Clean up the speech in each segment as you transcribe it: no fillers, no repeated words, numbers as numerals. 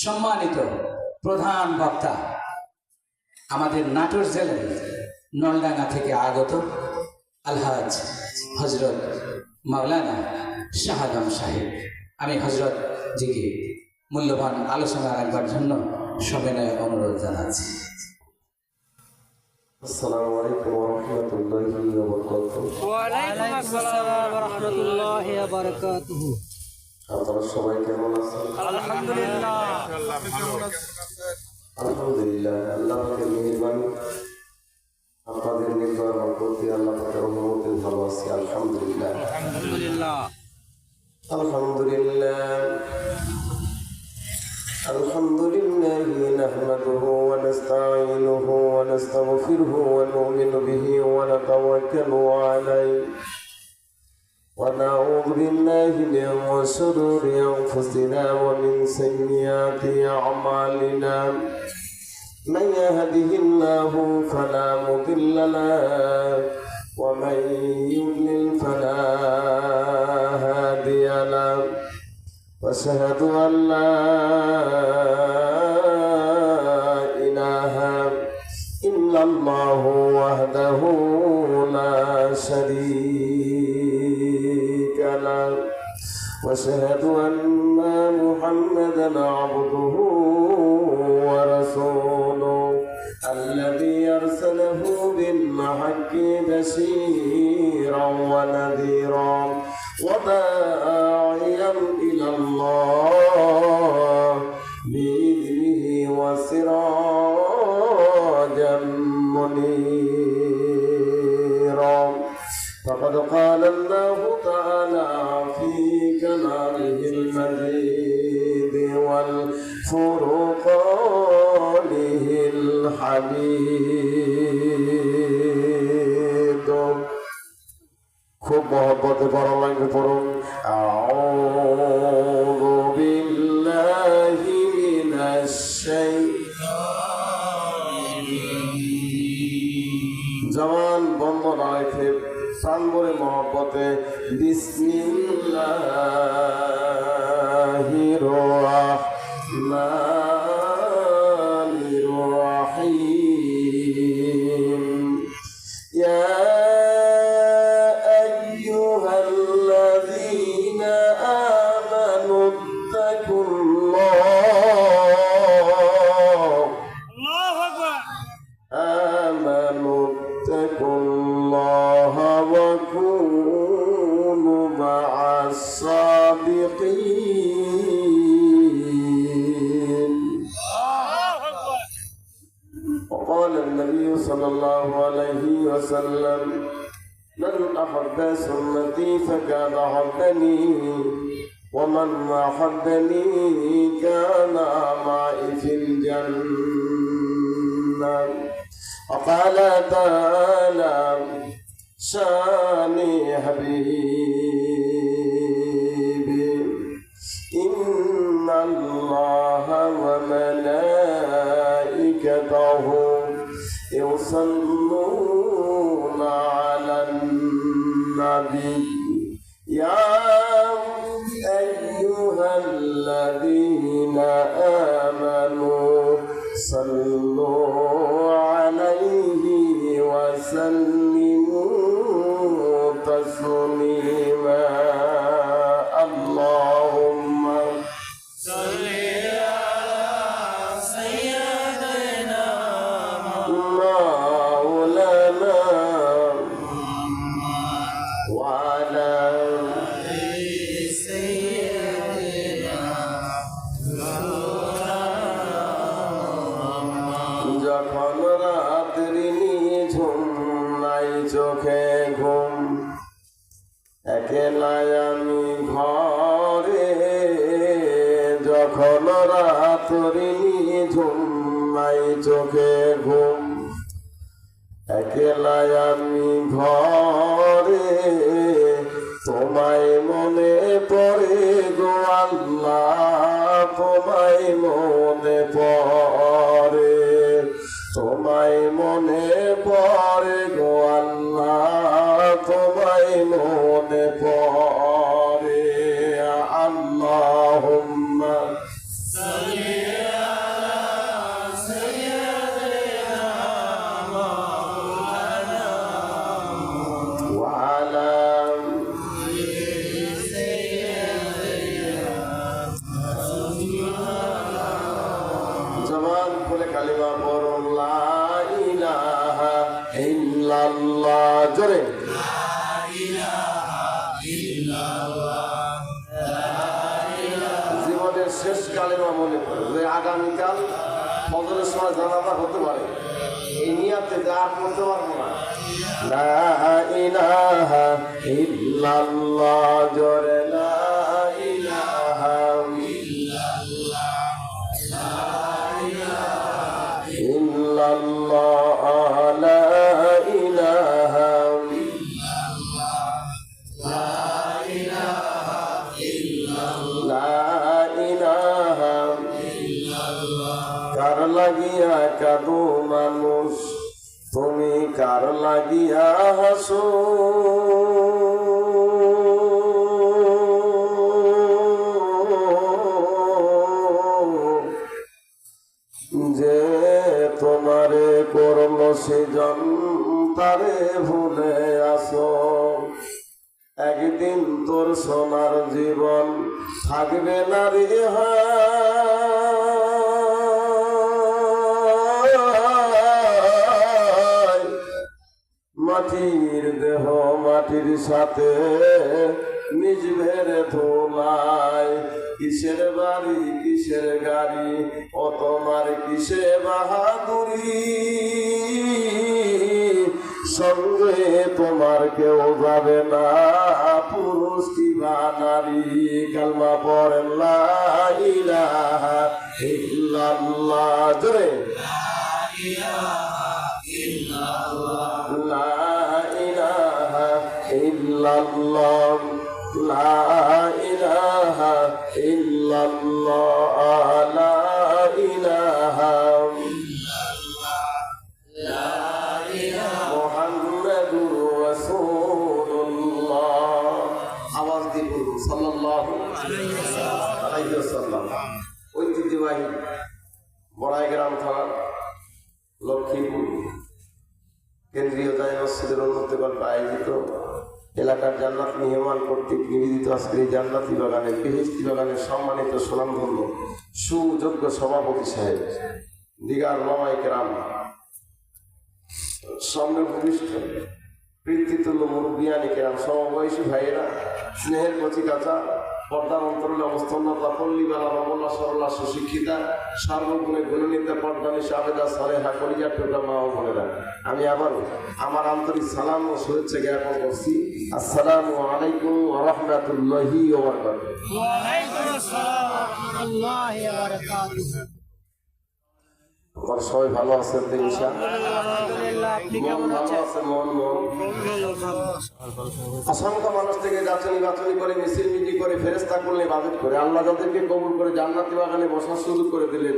সম্মানিত প্রধান বক্তা আমাদের নাটোর জেলার নলডাঙ্গা থেকে আগত আলহাজ হজরত মাওলানা শাহ আলম সাহেব, আমি হজরত জিকে মূল্যবান আলোচনা রাখবার জন্য সবিনয় অনুরোধ জানাচ্ছি। আসসালামু আলাইকুম ওয়া রাহমাতুল্লাহি ওয়া বারাকাতুহু। ওয়া আলাইকুম আসসালাম ওয়া রাহমাতুল্লাহি ওয়া বারাকাতুহু। আপনারা সবাই কেমন আছেন? আলহামদুলিল্লাহ। আলহামদুলিল্লাহ, আল্লাহ পাকের মেহেরবানি, আপনাদের নির্বাচন করতে আল্লাহ পাকের রহমতে ভালো আছি। আলহামদুলিল্লাহ আলহামদুলিল্লাহ। আলহামদুলিল্লাহ আলহামদুলিল্লাহ নাহমাদুহু ওয়া নাস্তাঈনুহু ওয়া নাস্তাগফিরুহু ওয়া নু'মিনু বিহি ওয়া নাতাওয়াক্কালু আলাইহি ونعوذ بالله من شرور أنفسنا ومن سيئات أعمالنا من يهده الله فلا مضل له ومن يضلل فلا هادي له وأشهد أن لا إله إلا الله وحده لا شريك له وأشهد أن محمدا عبده ورسوله الذي أرسله بالحق بشيرا ونذيرا وداعيا إلى الله بإذنه وسراجا منيرا. فقد قال الله تعالى في كلامه المجيد والفرقانه الحميد. খুব মহব্বতে পড়া লাগবে, পড়ুন আউযু বিল্লাহি মিনাশ শাইতানির। জবান বন্ধ না রেখে প্রাণ ভরে মহব্বতে বিসমিল্লাহির রাহমানির রাহিম। ইয়া وقال النبي صلى الله عليه وسلم من أحب سنتي فقد أحبني ومن أحبني كان معي في الجنة. وقال تعالى شان حبيبي إن الله وملائكته يصلون على النبي يا أيها الذين آمنوا صلوا عليه وسلموا تسليما. اللهم صل على سيدنا مولانا وعلى سيدنا যখন রাত্রি নিঝুম নাই চোখে ঘুম, একলাই আমি ঘরে, যখন রাত্রি নিঝুম নাই চোখে ঘুম, একলাই আমি ঘরে, তোমায় মনে পড়ে গো আল্লাহ, তোমায় মনে পড়ে, তোমায় মনে পড়ে গো আল্লাহ, তোমায় মনে পড়ে। আল্লাহুম্মা সাল্লি কালিমা পড়ুন লা ইলাহা ইল্লাল্লাহ। জোরে জীবনের শেষ কালিমা মনে করে যে আগামীকাল ফজরের সময় জানাজা হতে পারে, এই নিয়াতে যা আর করতে পারবো না। লা ইলাহা ইল্লাল্লাহ। জোরে লা ইলাহা ইল্লাল্লাহ। লা ইলাহা লা ইলাহা। কার লাগিয়া কাঁদো মানুষ, তুমি কার লাগিয়া হাসো, যে তোমারে করল সেজন তারে ভুলে আসো। একদিন তোর সোনার জীবন থাকবে না রে হায়। মাটির দেহ মাটির সাথে মিশবে রে ধুলায়। কিসের বাড়ি কিসের গাড়ি, ও তোমার কিসে বাহাদুরি, সঙ্গে তোমার কেউ যাবে না, পুরুষ কিবা নারী। কালমা পড়েন লা ইলাহা ইল্লাল্লাহ। জোরে লা ইলাহা ইল্লাল্লাহ। লা ইলাহা ইল্লাল্লাহ। লা ইলাহা মুহাম্মাদুর রাসূলুল্লাহ। আওয়াজ দিয়ে বলুন সাল্লাল্লাহু আলাইহি ওয়াসাল্লাম। ঐতিহ্যবাহী বড়াইগ্রাম থানা লক্ষ্মীপুর কেন্দ্রীয় জামে মসজিদের উন্নতিকল্পে আয়োজিত এলাকার জান্নাত মেহমান কর্তৃক নিবেদিত আজকের এই জান্নাতি বাগানের বেহেশতি বাগানের সম্মানিত সুনামধন্য সুযোগ্য সভাপতি সাহেব, দিগার ওলামায়ে কেরাম, সামনে ভূমিষ্ঠ প্রীতিতুল্য মুরব্বিয়ানি কেরাম, সমবয়সী ভাইয়েরা, স্নেহের কচি কাঁচা, পর্দার অন্তরলে অবস্থানতা, পল্লীবালা, রমলা, সরলা, সুশিক্ষিতা, সর্বগুণে গুণনীতা, পর্দানি সাবেদা, সরেহা, কলিজার টুকরা মা ও বোনেরা, আমি আবার আমার আন্তরিক সালাম ও শুভেচ্ছা জ্ঞাপন করছি। আসসালামু আলাইকুম ওয়া রাহমাতুল্লাহি ওয়া বারাকাতুহু। ওয়া আলাইকুম আসসালাম ওয়া রাহমাতুল্লাহি ওয়া বারাকাতুহু। আপনারা সবাই ভালো আছেন তো ইনশাআল্লাহ? আলহামদুলিল্লাহ, আপনি মন কেমন ভালো আছেন? আছে? মন অসংখ্য মানুষ থেকে যাচনি বাচনি করে মিছিল মিটিং করে ফেরেশতা করলে ইবাদত করে আল্লাহ যাদেরকে কবুল করে জান্নাতি বাগানে বসার সুযোগ করে দিলেন।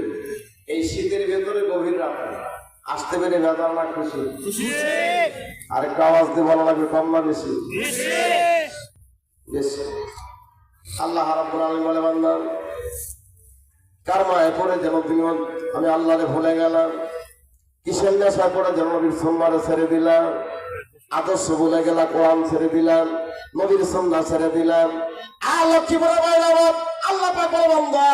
এই শীতের ভেতরে গভীর রাত আসতে পেরে বেজার না খুশি? আরেকটা আওয়াজ দিয়ে ভালো লাগবে, কম না বেশি? বেশি। আল্লাহ রাব্বুল আলামিন বলে, বান্দা কার মায়ে পড়ে যেন তুমি আমি আল্লাহরে ভুলে গেলাম, কিসের নেশায় পড়ে যেন নবীর সোমবারে ছেড়ে দিলাম, আদর্শ ভুলে গেলা, কোরআন ছেড়ে দিলাম, নবীর সন্ধ্যা ছেড়ে দিলাম। লক্ষ্মী বলে আল্লাহ পাক বলে, বান্দা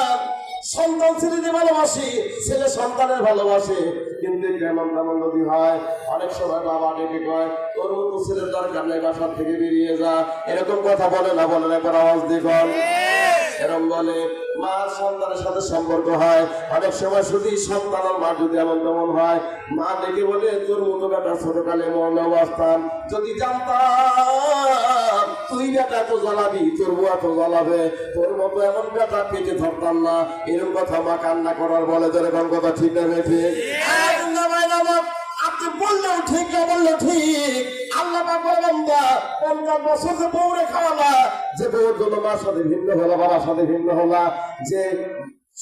সন্তান ছেড়ে ভালোবাসি, ছেলে সন্তানের ভালোবাসে, কিন্তু কেমন তেমন যদি হয় অনেক সময় বাবা ডেকে কয় তোর মতো ছেলের দরকার নেই, বাসার থেকে বেরিয়ে যা, এরকম কথা বলে না? বলে একবার আওয়াজ দেখুন। এরকম বলে মা সন্তানের সাথে সম্পর্ক হয়, অনেক সময় শুধু সন্তান আর মা যদি এমন তেমন হয়, মা ডেকে বলে তোর মতো বেটা ছোটকালে মরলে অবস্থান, যদি জানতাম তুই বেটা তো জ্বালাবি, তোর বুয়া তো জ্বালাবে, তোর মতো এমন বেটা পেটে ধরতাম না। এরকম কথা মা কান্না করার বলে, যেরকম কথা ঠিক না বেঠে? আপনি বললেও ঠিক না বললেও ঠিক। আল্লাহ পাক বলেন, 50 বছর যে বউরে খাওয়ালা, যে বউর জন্য মার সাথে ভিন্ন হলা, বাবার সাথে ভিন্ন হলা, যে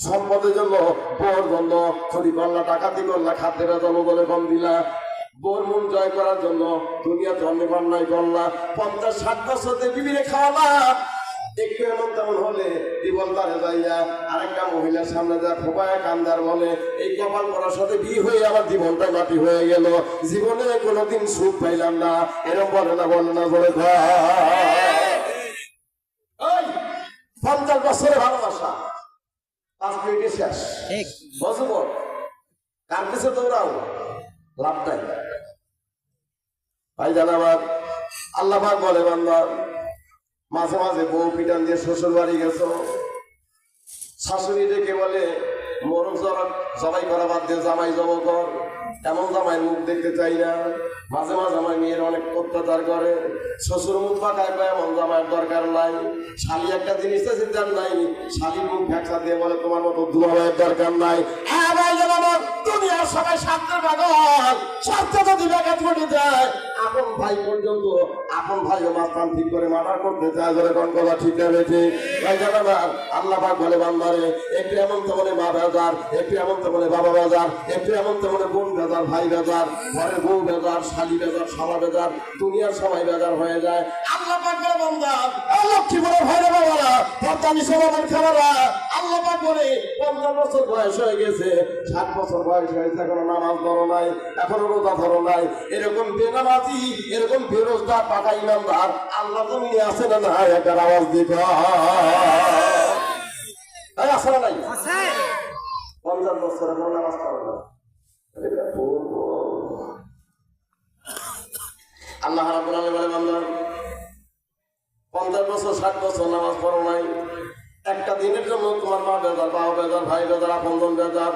সম্পদের জন্য বউর জন্য চুরি করলা, ডাকাতি করলা, খাদ্যে বেতন বলে কম দিলা, বউর মন জয় করার জন্য দুনিয়াতে অনেক অন্যায় করলা, 50-60 বছর যে বিবিরে খাওয়ালা, একটু এমন তেমন হলে দিবলদারে যাইয়া আরেকটা মহিলার সামনে যা ফোপায়া কান্দার বলে এই কপাল করার সাথে বিয়ে হয়ে আমার জীবনটা মাটি হয়ে গেল, জীবনে কোনোদিন সুখ পাইলাম না, এরকম বলে না? বলে না? বলে 50 বছরের ভালোবাসা 5 মিনিটে শেষ। বছর কার পিছে দৌড়াও, লাভ নাই। ভাই জান আমার, আল্লাহ পাক বলে বান্দা, মাঝে মাঝে বউ পিটান দিয়ে শ্বশুর বাড়ি গেছো, শাশুড়ি ডেকে বলে মোরগ জবাই করা বাদ দিয়ে জামাই জব কর, এমন জামাইয়ের মুখ দেখতে চাই না। মাঝে মাঝে আমার মেয়ের অনেক অত্যাচার করে, শ্বশুর মুখ পাকায় পায়, এমন জামাইয়ের দরকার নাই। শালি একটা জিনিস চিন্তার নাই, শালির মুখ ভ্যাকসা দিয়ে বলে তোমার মতো দুলাভাইয়ের দরকার নাই। হ্যাঁ ভাই জান আমার, দুনিয়ার সবাই স্বার্থের পাগল, স্বার্থ যদি ব্যাঘাত ঘটে যায়, আপন ভাই পর্যন্ত আপন ভাইও মাস্তান ঠিক করে মার্ডার করতে চায়। ধরে কোন কথা ঠিক না বেঠে? ভাই জান আমার, আল্লাহ পাক বলে বান্দারে, একটু এমন তো মনে মা বেজার, একটু এমন তো মনে বাবা বেজার, একটু এমন তো মনে বোন বেজার, ভাই বেজার, ঘরের বউ বেজার, শালি বেজার, সবা বেজার, দুনিয়ার সবাই বেজার হয়ে যায়। আল্লাহ পাক বলে বান্দা, লক্ষ্মী বলে ভাইরা বাবারা, পর্দানি সমাবেন খাবারা, আল্লাহ পাক বলে 50 বছর বয়স হয়ে গেছে, 60 বছর বয়স হয়েছে, এখনো নামাজ ধরো নাই, এখনো রোজা ধরো নাই, এরকম বেনামাজি, এরকম বেরোজগার পাকা ইমানদার আল্লাহ জমিনে আছে না না? একটা আওয়াজ দিক আছে না নাই? 50 বছর এখনো নামাজ পড়ো না। আল্লাহ রাব্বুল আলামিন বলে বান্দা, 50 বছর 60 বছর নামাজ পড়ো নাই, একটা দিনের জন্য তোমার মা বেজার, বাবা বেজার, ভাই বেজার, আপনজন বেজার।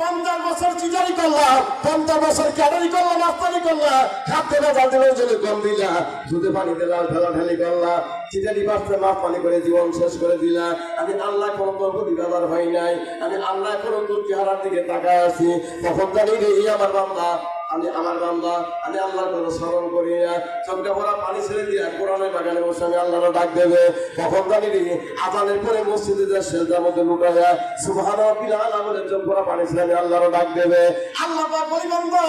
50 বছর চিজারি করলাম, 50 বছর ক্যাডারি করলাম, মাস্তানি করলাম, খাদ্যে বেজার দিলেও যদি কম দিলা, দুধে পানি দিলাম, ঢেলাঢেলি করলাম, চিজারি বাঁচতে মাছ পানি করে জীবন শেষ করে দিলা। আমি আল্লাহ কোনো তোর প্রতি বেজার হই নাই, আমি আল্লাহ কোনো তোর চেহারার দিকে তাকায় আছি। তখন জানি রে এই আমার বান্দা, আমি আমার বান্দা, আমি আল্লাহর কথা স্মরণ করি না, চোখটা ভরা পানি ছেড়ে দিয়া কোরআনের বাগানে বসে আমি আল্লাহর ডাক দেবে। কখন জানি রে আজানের পরে মসজিদে যা সেজদার মধ্যে লুটাইয়া সুবহান রাব্বিল আলা বলে চোখ ভরা পানি ছেড়ে আমি আল্লাহর ডাক দেবে। আল্লাহ পাক বলি বান্দা,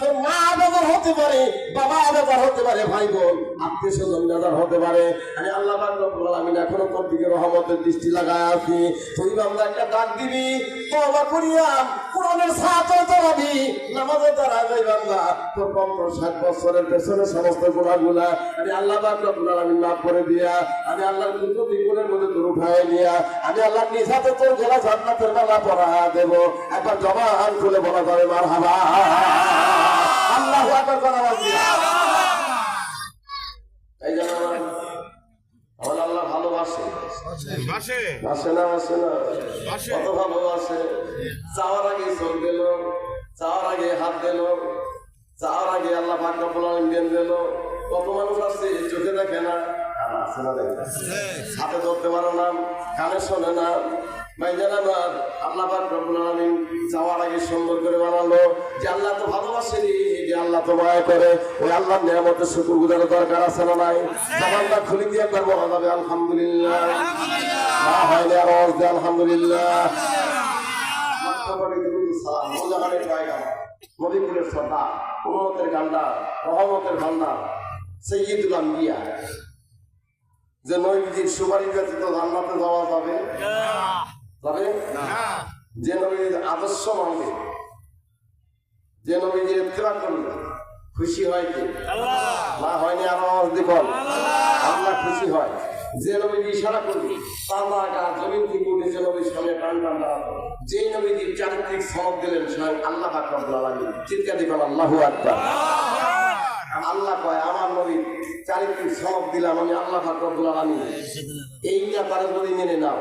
তোর মা বেজার হতে পারে, বাবা বেজার হতে পারে, ভাই বোন আত্মীয় স্বজন বেজার হতে পারে, আমি আল্লাহ পাক রব্বুল আলামিন এখনো তোর দিকে রহমতের দৃষ্টি লাগায় আছি। তুই বান্দা একটা ডাক দিবি, তওবা করিয়া কোরআনের ছায়াতলে দাঁড়াবি, নামাজে দাঁড়াবি। বান্দা তোর 50-60 বছরের পেছনে সমস্ত গুনাহগুলা আমি আল্লাহ পাক রব্বুল আলামিন মাফ করে দিয়া, আমি আল্লাহর কুদরতি গুণের মধ্যে তোর উঠায় নিয়া, আমি আল্লাহর নিজ হাতে তোর গলা জান্নাতের মালা পরা দেব। একবার জবান খুলে বলা যাবে মারহাবা, আল্লাহু আকবার করে আওয়াজ দিয়া। এই জন্য আমার আল্লাহ ভালোবাসে, বাসে না, বাসে না, কত ভালোবাসে। চাওয়ার আগে চোখ দিল, চাওয়ার আগে হাত দিল, চাওয়ার আগে আল্লাহ পাক রব্বুল আলামিন জ্ঞান দিল। কত মানুষ আছে চোখে দেখে না, আছে না দেখে, হাতে ধরতে পারো না, কানে শোনে না। ভাই জান আমার, আল্লাহ পাক রব্বুল আলামিন চাওয়ার আগে সুন্দর করে বানালো যে আল্লাহ তো ভালোবাসে রে, যে আল্লাহ তো মায়া করে। ওই আল্লাহর নিয়ামতের শুকর গুজারের দরকার আছে না নাই? জবানটা খুলে দিয়ে একবার বলা যাবে আলহামদুলিল্লাহ, না হয়নি আর আওয়াজ দিয়ে আলহামদুলিল্লাহ। নবীকুলের সর্দার, উম্মতের গান্ডার, রহমতের ভান্ডার, সাইয়্যিদুল আম্বিয়া, যে নবীজির সুপারিশ ব্যতীত জান্নাতে যাওয়া যাবে যাবে না, যে নবীর আদর্শ মানবে, যে নবীজির ইত্তেবা করবে, খুশি হয় কি? না হয়নি আর আওয়াজ দিয়ে বল, আল্লাহ খুশি হয়। যে নবীজি ইশারা করবে, তারা গাছ জমিন থেকে উঠে যে নবীর সামনে টান টান দাঁড়াতো, যে নবীজির চারিত্রিক সনদ দিলেন স্বয়ং আল্লাহ পাক রব্বুল আলামিন। চিৎকার দিয়ে বল আল্লাহু আকবার। আল্লাহ কয় আমার নবীর চারিত্রিক সনদ দিলাম আমি আল্লাহ পাক রব্বুল আলামিন। এই নেতার যদি মেনে নাও,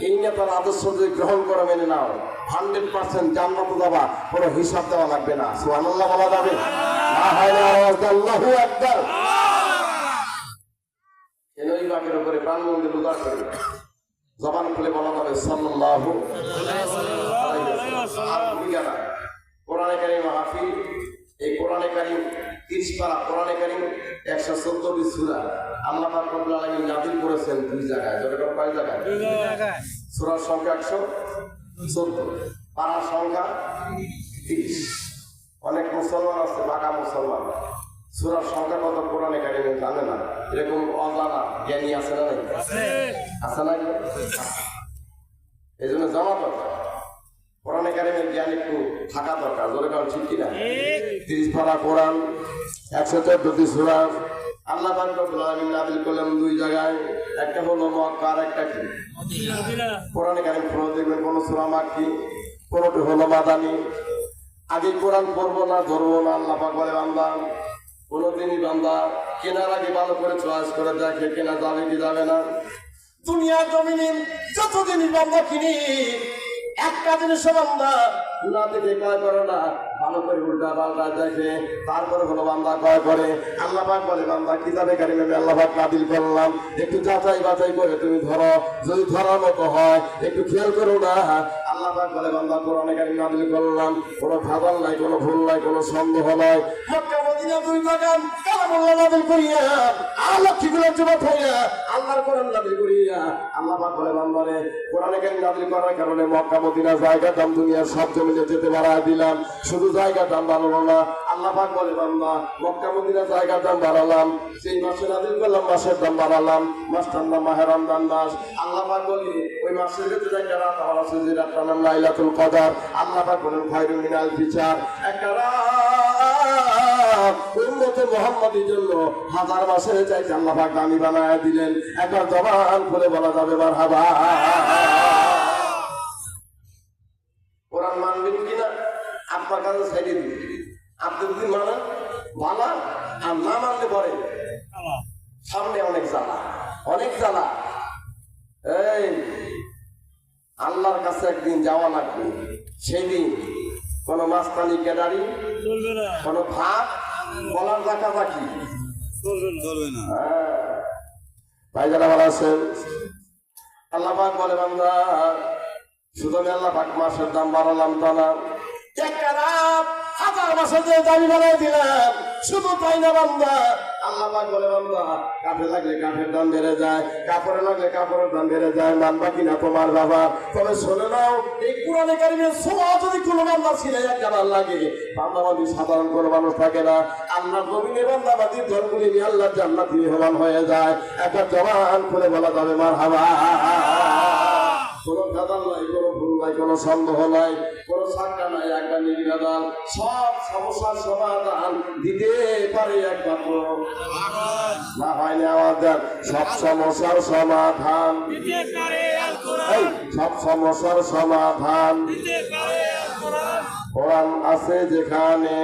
এই নেতার আদর্শ যদি গ্রহণ করে মেনে নাও, 100% জান্নাতে যাবা, কোনো হিসাব দেওয়া লাগবে না। সুবহানাল্লাহ বলা যাবে না, হয় না আওয়াজ দিয়ে আল্লাহু আকবার। এই নবী পাকের উপরে প্রাণ মন্দির উদার করে জবান খুলে বলা যাবে সাল্লাল্লাহু আলাইহি ওয়াসাল্লাম। কোরআনে কারীম মাহফিল, এই কোরআনে কারীম 30 পারা কোরআনে কারীম 114 সূরা আল্লাহ পাক রব্বুল আলামিন নাযিল করেছেন 2 জায়গায়। যেটা কয় জায়গায়? 2 জায়গায়। সূরার সংখ্যা 114, পারার সংখ্যা 30। অনেক মুসলমান আছে, বাঁকা মুসলমান, সূরার সংখ্যা কত কোরআনে কারীমে জানে না, এরকম অজানা জ্ঞানী আছে না? আছে না? এই জন্য জানা দরকার, কোরআনে কারীমের জ্ঞান একটু থাকা দরকার। জোরে কারণ ঠিক কিনা? 30 পারা কোরআন, 114টি সূরা আল্লাহ পাক রব্বুল আলামিন নাযিল করলেন 2 জায়গায়। একটা হলো মক্কা, আর একটা কি মদিনা। কোরআনে কারীম পড়ে দেখবেন কোন সূরা মাক্কি, কোনটি হলো মাদানী। আগে কোরআন পড়বো না ধরবো না, আল্লাহ পাক বলে বান্দা কোনোদিনই বান্দা কেনার আগে ভালো করে চয়েস করে দেখে কেনা যাবে কি যাবে না। দুনিয়ার জমিনে যতদিনই বান্দা কিনি একটা জিনিস বান্দা না দেখে ক্রয় করে না, ভালো করে উল্টা পাল্টা দেখে তারপরে হলো বান্দা ক্রয় করে। আল্লাহ পাক বলে বান্দা কিতাবে কারিমে আল্লাহ পাক নাযিল করলাম, একটু যাচাই বাছাই করে তুমি ধরো, যদি ধরার মতো হয় একটু খেয়াল করো না। আল্লাহ পাক বলে বান্দা কোরআনে কারিম নাযিল করলাম, কোনো ভেজাল নাই, কোনো ভুল নাই, কোনো সন্দেহ নাই। মক্কা মদিনা দুই জায়গায় কালামুল্লাহ নাযিল করিয়া আর লক্ষ্মীগুলো যুবক হইয়া আল্লাহর কোরআন নাযিল করিয়া আল্লাহ পাক বলে বান্দারে কোরআনে কারিম নাযিল করার কারণে মক্কা মদিনা জায়গা দাম দুনিয়ার সব জমিনে যেতে বাড়ায় দিলাম, শুধু জায়গা দাম বাড়ালো না। আল্লাহ পাক বলে বান্দা মক্কা মদিনা জায়গা দাম বাড়ালাম, সেই মাসে নাযিল করলাম মাসের দাম বাড়ালাম, মাসটার নাম মাহে রমজান মাস। আল্লাহ পাক বলি ওই মাসের ভিতরে একটা রাত আমার আছে যে রাতটার নাম লাইলাতুল কদর। আল্লাহ পাক বলেন খায়রুম মিনাল ফিচার, একটা রাত উম্মতে মুহাম্মাদের জন্য হাজার মাসের চাইতে আল্লাহ পাক দামি বানায় দিলেন। একবার জবান খুলে বলা যাবে মারহাবা। কোরআন মানবেন কিনা আপনার কাছে সাইডে দিন, আপনি যদি মানেন ভালো, আর না মানলে পরে সামনে অনেক জ্বালা, অনেক জ্বালা। এই আল্লাহর কাছে একদিন যাওয়া লাগবে, সেই দিন কোন মাস্তানি ক্যাডারি, কোন ভাত বলার দেখা বাকি ভাই যারা ভালো আছেন। আল্লাহ পাক বলে বান্দা শুধু আমি আল্লাহ পাক মাসের দাম বাড়ালাম তা না, একটা রাত হাজার মাসের যে দামি বানাই দিলাম, শুধু তাই না বান্দা আল্লাহ পাক বলে বান্দা কাঠে লাগলে কাঠের দাম বেড়ে যায়, কাপড়ে লাগলে কাপড়ের দাম বেড়ে যায়, মানবা কিনা তোমার বাবা। তবে শুনে নাও এই কোরআনে কারিমের ছোঁয়া যদি কোনো বান্দা ছিলে একবার লাগে, বান্দাবাদী সাধারণ কোনো মানুষ থাকে না। আল্লাহর জমিনে বান্দাবাদীর ধর্মগুলি নিয়ে আল্লাহর জান্নাতি মেহমান হয়ে যায়। একটা জবান খুলে বলা যাবে মারহাবা। কোনো ভেদাল নাই, কোনো ভুল নাই, কোনো সন্দেহ নাই, কোনো সাক্কা নাই, একটা নির্ভেদাল সব সমস্যার সমাধান দিতে পারে একমাত্র না হয়নি আমাদের সব সমস্যার সমাধান, এই সব সমস্যার সমাধান কোরআন আছে যেখানে,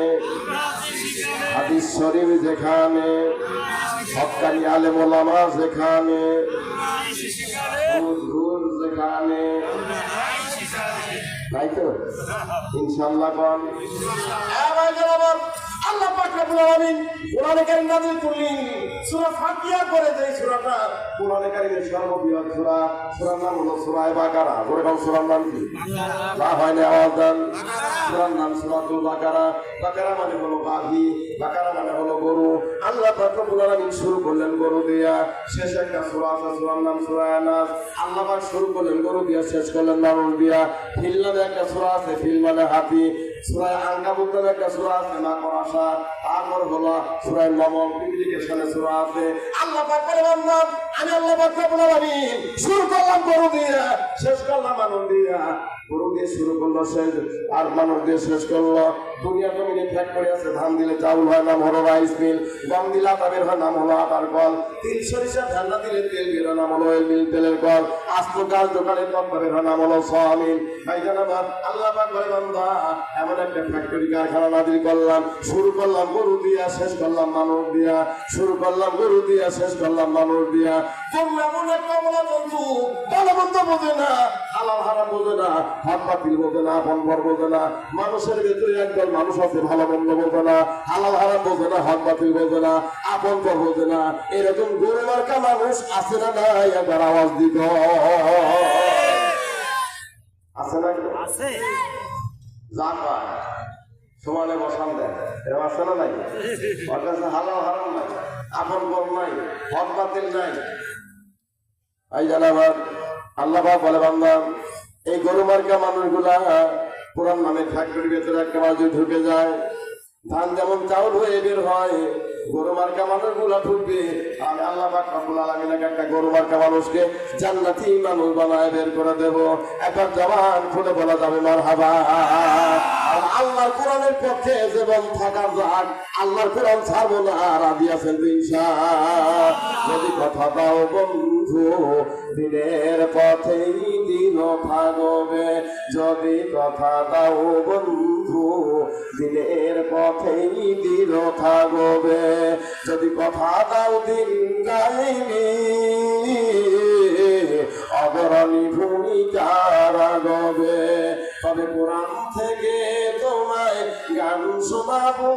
হাদিস শরীফ যেখানে, হক্কানি আলেম ওলামা যেখানে, যেখানে নাই তো ইনশাআল্লাহ কোন আল্লাহ পাক রব্বুল আলামিন কোরআনে কারীম নাযিল করলেন সূরা ফাতিহা করে দেই। সূরাটা কোরআনে কারীমের সর্ববৃহৎ সূরা, সূরার নাম হলো সূরা বাকারা। ওরকম সূরার নাম কি না হয় না আওয়াজ দেন? সূরার নাম সূরাতুল বাকারা। বাকারা মানে হলো গাভী, বাকারা মানে হলো গরু। আল্লাহ পাক রব্বুল আলামিন শুরু করলেন গরু দিয়া, শেষ একটা সূরা আছে সূরার নাম সূরা আনাস। আল্লাহ পাক শুরু করলেন গরু দিয়া, শেষ করলেন মানুষ দিয়া। ফিল নামে একটা সূরা আছে, ফিল মানে হাতি। সূরা আনকাবুত নামে একটা সূরা আছে, মাকড়সা। তারপর হলো সূরা নমল, পিপিলিকেশনে সূরা আছে। আল্লাহ পাক বলে বান্দা আমি আল্লাহ পাক রব্বুল আলামিন শুরু করলাম গরু দিয়া, শেষ করলাম মানুষ দিয়া। গরু দিয়ে শুরু করলো, শেষ আর মানুষ দিয়ে শেষ করলো। দুনিয়া জমিনে ফ্যাক্টরি আছে, ধান দিলে চাউল হয়, নাম হলো রাইস মিল। গম দিলে আটা বের হয়, নাম হলো আটার কল। তিল সরিষা ঠান্ডা দিলে তেল বের হয়, নাম হলো অয়েল মিল, তেলের কল। আস্ত গাছ দোকানে তত্ত্ব বের হয়, নাম হলো সোয়া মিল। ভাইজান আমার আল্লাহ পাক বলে বান্দা এমন একটা ফ্যাক্টরি কারখানা নাযিল করলাম, শুরু করলাম গরু দিয়া, শেষ করলাম মানুষ দিয়া। শুরু করলাম গরু দিয়া, শেষ করলাম মানুষ দিয়া। গরু এমন একটা বলা জন্তু, ভালো মন্দ বোঝে না, হালাল হারাম বোঝে না, হক বাতিল বোঝে না, আপন পর বোঝে না। মানুষের ভেতরে একদল মানুষ আছে ভালো মন্দ বোঝে না, হালাল হারাম বোঝে না, হক বাতিল বোঝে না, আপন পর বোঝে না। এরকম গরু মার্কা মানুষ আছে না নাই? একবার আওয়াজ দিত আছে না? আছে যা পায় সমানে বসান দেয়, এরকম আছে না নাই? ওর কাছে হালাল হারাম নাই, আপন পর নাই, হক বাতিল নাই। এই জানাবার আল্লাহ পাক বলে বান্দা এই গরু মার্কা মানুষগুলা কোরআন নামে ফ্যাক্টরির ভেতরে একটা বাজে ঢুকে যায়, ধান যেমন চাউল হয়ে বের হয়, গরু মার্কা মানুষগুলা ঢুকবে। আমি আল্লাহ পাক রব্বুল আলামিন একটা গরু মার্কা মানুষকে জান্নাতি মানুষ বানায় বের করে দেব। একবার জবান খুলে বলা যাবে মারহাবা। আর আল্লাহর কোরআনের পক্ষে জীবন থাকা যাক, আল্লাহর কোরআন ছাড়বো না, রাজি আছেন তো ইনশাআল্লাহ? যদি কথা দাও বন্ধু দিনের পথেই দিন থাকবে, যদি কথা দাও বন্ধু দিনের পথেই দিন থাকবে, যদি কথা দাও দিন গাইবি অগ্রণী ভূমিকা রাখবে, তবে কোরআন থেকে তোমায় গান শোনাবো,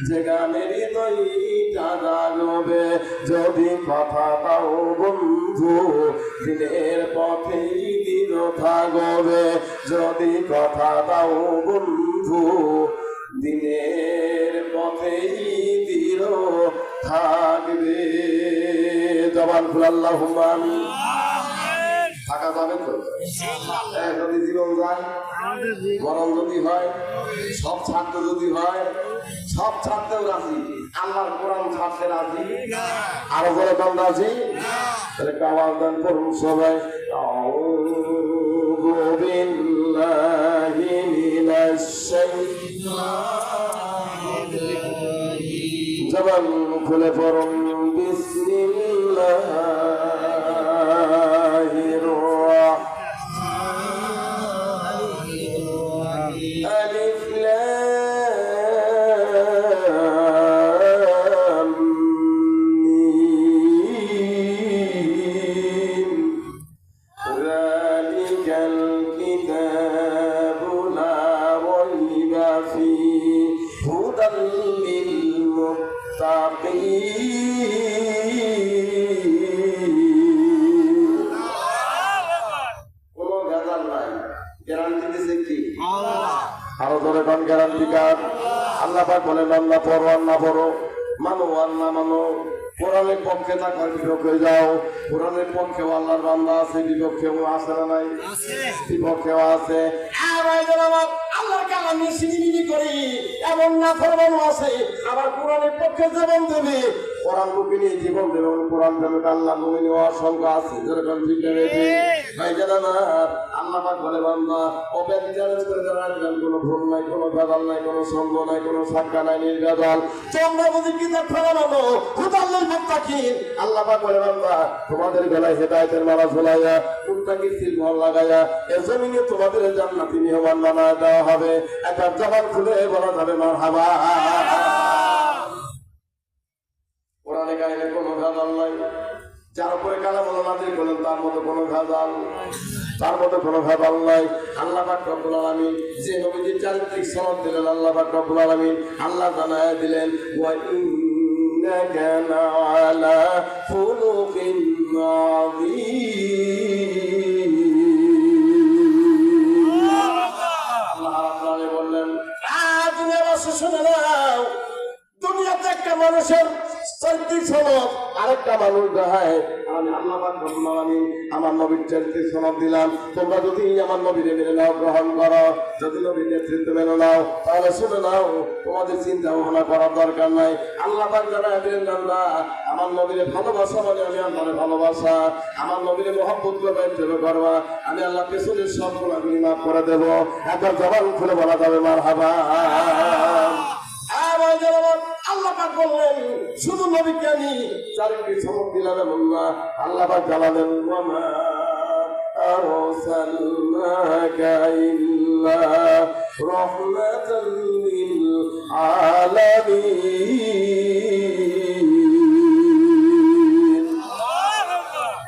যে গানের হৃদয়টা জাগবে, যদি কথা দাও বন্ধু দিনের পথেই দিন থাকবে, যদি কথা দাও বন্ধু দিনের পথেই দিন থাকবে। জবান খুলে আল্লাহুম্মা আমিন। থাকা যাবে তো? যদি জীবন যায়, মরণ যদি হয়, সব ছাড়তে যদি হয়, সব ছাড়তেও রাজি, আল্লাহর কোরআন ছাড়তে রাজি, আরো বলে কোন রাজি? তাহলে আওয়াজ দেন করুন সবাই, আউযু বিল্লাহি মিনাশ শাইতানির রাজিম। জবান খুলে পড়ুন বিসমিল্লাহির রাহমানির রাহিম। আলিফ লাম মিম। যালিকাল কিতাবু লা রাইবা ফীহি হুদাল লিল মুত্তাকিন। কোনো ভেজাল নাই, গ্যারান্টি দিছে কি? আরো ধরে কোন গ্যারান্টি কার? আল্লাহ পাক বলেন আল্লাহ পড়ো আর না পড়ো, মানো আর না মানো, কোরআনের পক্ষে থাকার বিপক্ষে যাও, কোরআনের পক্ষেও আল্লাহর বান্দা আছে, বিপক্ষেও আছে না নাই? বিপক্ষেও আছে। আল্লাহর কালাম নিয়ে সিনিমিনি করি এমন না ফরমানো আছে, আবার কোরআনের পক্ষে জীবন দেবে, কোরআন বুকে নিয়ে জীবন দেবে, কোরআন দেবে আল্লাহ মুমিন অসংখ্য আছে, যেরকম ঠিক নেবে ভাই জানা না। আল্লাহ পাক বলে বান্দা ওপেন চ্যালেঞ্জ করে দাঁড়ালেন, কোনো ভুল নাই, কোনো ভেজাল নাই, কোনো সন্দেহ নাই, কোনো সাক্কা নাই, নির্ভেজাল। তোমরা বুঝি কিতাব ফেরানো হুদাল্লিল মুত্তাকিন। আল্লাহ পাক বলে বান্দা তোমাদের গলায় হেদায়েতের মালা ঝোলাইয়া, মুত্তাকির সিলমোহর লাগাইয়া এ জমিনে তোমাদের জান্নাতি মেহমান বানায় দেওয়া হবে। একটা জবান খুলে বলা যাবে মারহাবা। কোরআনে কারিমে কোনো ভেজাল নাই, যার উপরে কালামুল্লাহ নাযিল করলেন তার মতো কোনো ভেজাল, তার মতো কোনো ভেজাল নাই। আল্লাহ পাক রব্বুল আলামিন যে নবীজির চারিত্রিক সনদ দিলেন, আল্লাহ পাক রব্বুল আলামিন আল্লাহ জানায় দিলেন ওয়া ইন্নাকা লাআলা খুলুকিন আযীম। আল্লাহ রাব্বুল আলামিন বললেন দুনিয়াবাসী শুনে নাও, দুনিয়াতে একটা মানুষের চারিত্রিক সনদ আরেকটা মানুষ দেখায়, আমি আল্লাহ পাক রব্বুল আলামিন আমার নবীর চারিত্রিক সনদ দিলাম, তোমরা যদি আমার নবীরে মেনে নাও, গ্রহণ করো, যদি নবীর নেতৃত্ব মেনে নাও, তাহলে শুনে নাও, তোমাদের চিন্তা ভাবনা করার দরকার নাই। আল্লাহ পাক জানায় দিলেন বান্দা আমার নবীরে ভালোবাসা মানে আমি আল্লাহরে ভালোবাসা, আমার নবীরে মহব্বত করবে, প্রেম করবা, আমি আল্লাহ পেছনের সব গুনাহগুলি মাফ করে দেব। একবার জবান খুলে বলা যাবে মারহাবা। আল্লাহ পাক বললেন শুধু নবীকে আমি চারিত্রিক সনদ দিলাম এমন না, আল্লাহ পাক জানালেন ওয়ামা আরসালনাকা ইল্লা রাহমাতাল লিল আলামিন।